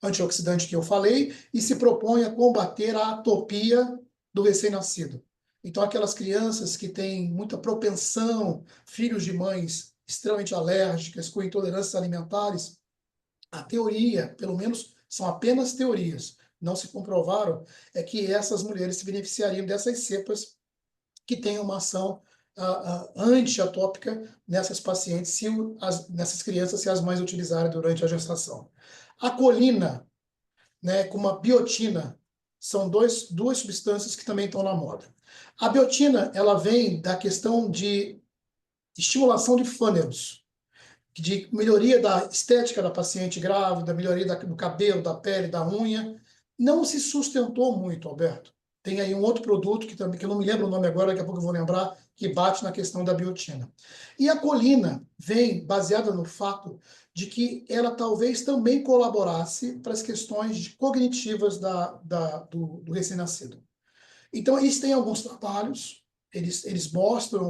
antioxidante que eu falei, e se propõe a combater a atopia do recém-nascido. Então, aquelas crianças que têm muita propensão, filhos de mães extremamente alérgicas, com intolerâncias alimentares, a teoria, pelo menos são apenas teorias, não se comprovaram, é que essas mulheres se beneficiariam dessas cepas que têm uma ação anti-atópica nessas pacientes, nessas crianças, se as mães utilizarem durante a gestação. A colina, né, como a biotina, são duas substâncias que também estão na moda. A biotina, ela vem da questão de estimulação de fâneros, de melhoria da estética da paciente grávida, melhoria do cabelo, da pele, da unha. Não se sustentou muito, Alberto. Tem aí um outro produto que também, que eu não me lembro o nome agora, daqui a pouco eu vou lembrar, que bate na questão da biotina. E a colina vem baseada no fato de que ela talvez também colaborasse para as questões cognitivas do recém-nascido. Então, eles têm alguns trabalhos, eles mostram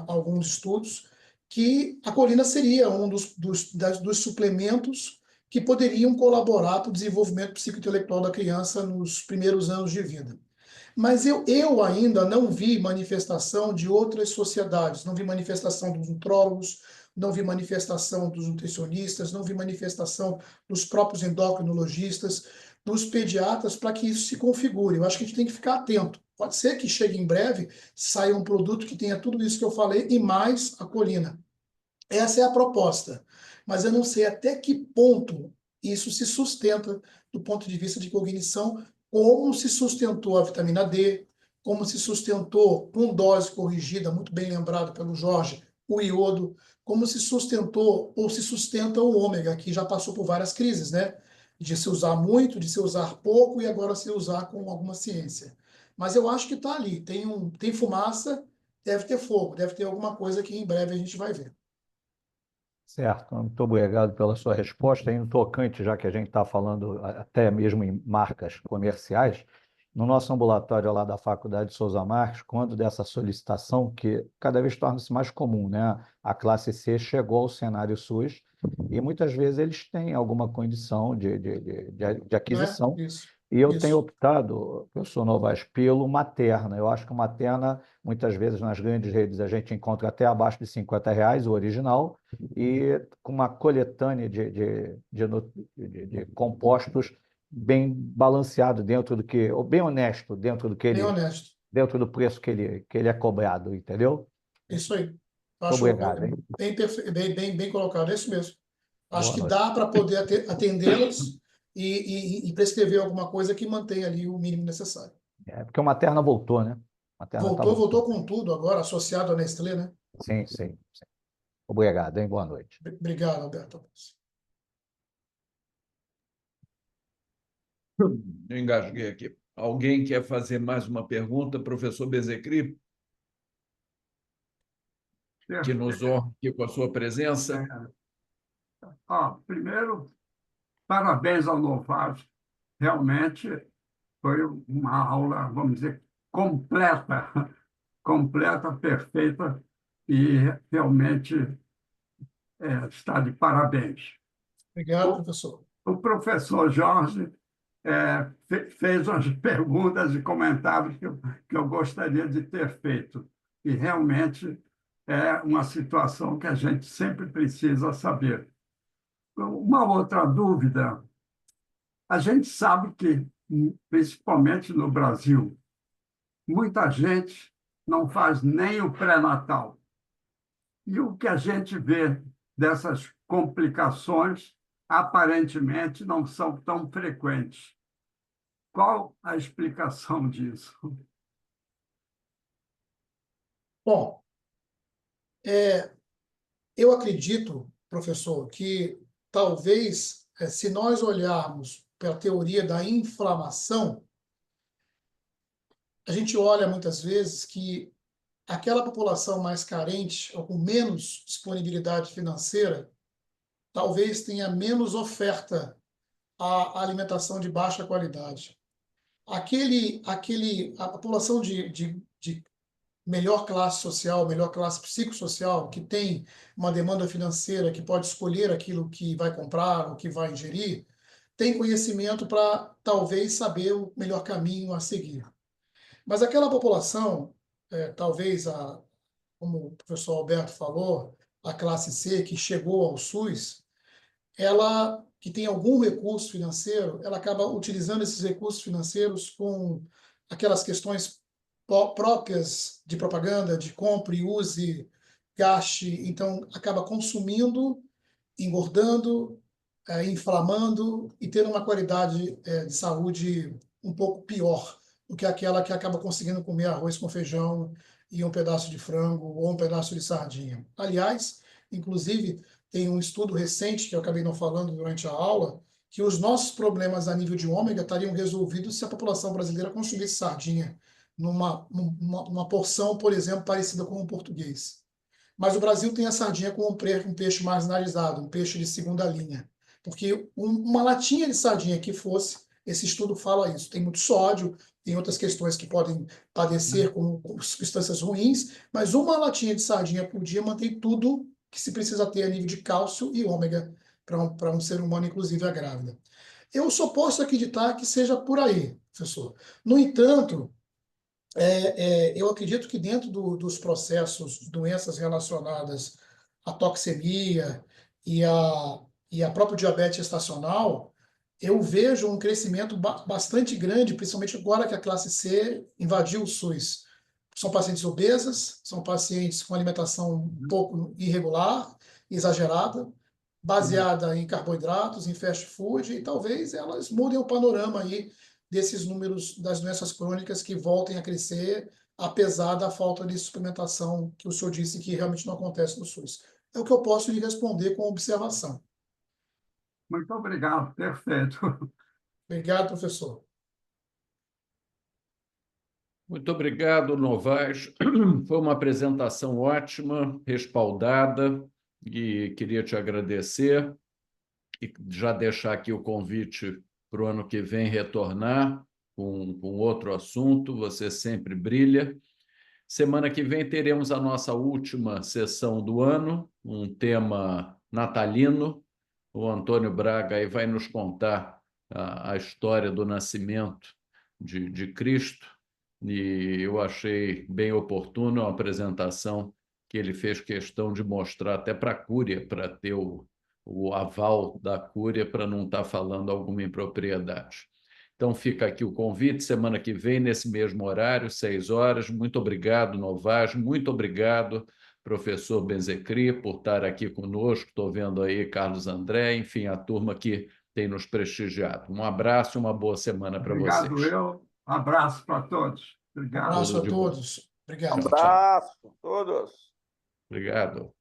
alguns estudos que a colina seria um dos suplementos que poderiam colaborar para o desenvolvimento psicointelectual da criança nos primeiros anos de vida. Mas eu ainda não vi manifestação de outras sociedades, não vi manifestação dos nutrólogos, não vi manifestação dos nutricionistas, não vi manifestação dos próprios endocrinologistas, dos pediatras, para que isso se configure. Eu acho que a gente tem que ficar atento. Pode ser que chegue em breve, saia um produto que tenha tudo isso que eu falei e mais a colina. Essa é a proposta. Mas eu não sei até que ponto isso se sustenta do ponto de vista de cognição, como se sustentou a vitamina D, como se sustentou, com dose corrigida, muito bem lembrado pelo Jorge, o iodo, como se sustentou ou se sustenta o ômega, que já passou por várias crises, né? De se usar muito, de se usar pouco e agora se usar com alguma ciência. Mas eu acho que está ali, tem fumaça, deve ter fogo, deve ter alguma coisa que em breve a gente vai ver. Certo, muito obrigado pela sua resposta. E no tocante, já que a gente está falando até mesmo em marcas comerciais, no nosso ambulatório lá da Faculdade de Souza Marques, quando dessa solicitação, que cada vez torna-se mais comum, né? A classe C chegou ao cenário SUS e muitas vezes eles têm alguma condição de Né? aquisição. Isso, E eu tenho isso. optado, professor Novaes, pelo Materna. Eu acho que o Materna, muitas vezes nas grandes redes, a gente encontra até abaixo de R$ 50, o original, e com uma coletânea de compostos bem balanceado dentro do que, ou bem honesto dentro do que Bem ele, honesto. dentro do preço que ele é cobrado, entendeu? Isso aí. Muito Acho obrigado, hein? bem colocado, é isso mesmo. Acho Boa que noite. dá para poder atendê-las e prescrever alguma coisa que mantenha ali o mínimo necessário. É porque o Materna voltou, né? O Materna está Voltou voltando. com tudo agora, associado à Nestlé, né? Sim, sim, sim. Obrigado, hein? Boa noite. Obrigado, Alberto. Eu engasguei aqui. Alguém quer fazer mais uma pergunta? Professor Bezecri, que nos honra aqui com a sua presença. Primeiro, parabéns ao Novaes. Realmente foi uma aula, vamos dizer, completa, completa, perfeita, e realmente está de parabéns. Obrigado, O, professor. o professor Jorge fez umas perguntas e comentários que eu gostaria de ter feito. E realmente é uma situação que a gente sempre precisa saber. Uma outra dúvida: a gente sabe que, principalmente no Brasil, muita gente não faz nem o pré-natal. E o que a gente vê dessas complicações, aparentemente, não são tão frequentes. Qual a explicação disso? Bom, eu acredito, professor, que talvez, se nós olharmos para a teoria da inflamação, a gente olha muitas vezes que aquela população mais carente ou com menos disponibilidade financeira talvez tenha menos oferta à alimentação de baixa qualidade. A população de melhor classe social, melhor classe psicossocial, que tem uma demanda financeira, que pode escolher aquilo que vai comprar, o que vai ingerir, tem conhecimento para talvez saber o melhor caminho a seguir. Mas aquela população, talvez, como o professor Alberto falou, a classe C que chegou ao SUS, ela que tem algum recurso financeiro, ela acaba utilizando esses recursos financeiros com aquelas questões próprias de propaganda, de compre, use, gaste, então acaba consumindo, engordando, inflamando e tendo uma qualidade de saúde um pouco pior do que aquela que acaba conseguindo comer arroz com feijão e um pedaço de frango ou um pedaço de sardinha. Aliás, inclusive, tem um estudo recente, que eu acabei não falando durante a aula, que os nossos problemas a nível de ômega estariam resolvidos se a população brasileira consumisse sardinha numa porção, por exemplo, parecida com o português. Mas o Brasil tem a sardinha como um peixe marginalizado, um peixe de segunda linha. Porque uma latinha de sardinha que fosse, esse estudo fala isso, tem muito sódio, tem outras questões que podem padecer com substâncias ruins, mas uma latinha de sardinha por dia mantém tudo que se precisa ter a nível de cálcio e ômega para um ser humano, inclusive a grávida. Eu só posso acreditar que seja por aí, professor. No entanto, eu acredito que dentro dos processos, doenças relacionadas à toxemia e a próprio diabetes gestacional, eu vejo um crescimento bastante grande, principalmente agora que a classe C invadiu o SUS. São pacientes obesas, são pacientes com alimentação um pouco irregular, exagerada, baseada em carboidratos, em fast food, e talvez elas mudem o panorama aí desses números das doenças crônicas que voltem a crescer, apesar da falta de suplementação que o senhor disse que realmente não acontece no SUS. É o que eu posso lhe responder com observação. Muito obrigado, perfeito. Obrigado, professor. Muito obrigado, Novaes. Foi uma apresentação ótima, respaldada, e queria te agradecer e já deixar aqui o convite para o ano que vem retornar com outro assunto. Você sempre brilha. Semana que vem teremos a nossa última sessão do ano, um tema natalino. O Antônio Braga aí vai nos contar a história do nascimento de Cristo, e eu achei bem oportuno a apresentação que ele fez questão de mostrar até para a Cúria, para ter o aval da Cúria, para não estar falando alguma impropriedade. Então fica aqui o convite, semana que vem, nesse mesmo horário, 6 horas. Muito obrigado, Novaes, muito obrigado, professor Benzecri, por estar aqui conosco. Estou vendo aí Carlos André, enfim, a turma que tem nos prestigiado. Um abraço e uma boa semana para vocês. Obrigado, eu. Abraço para todos. Obrigado. Abraço Tudo a de bom. todos. Obrigado. Tchau, tchau. Abraço a todos. Obrigado.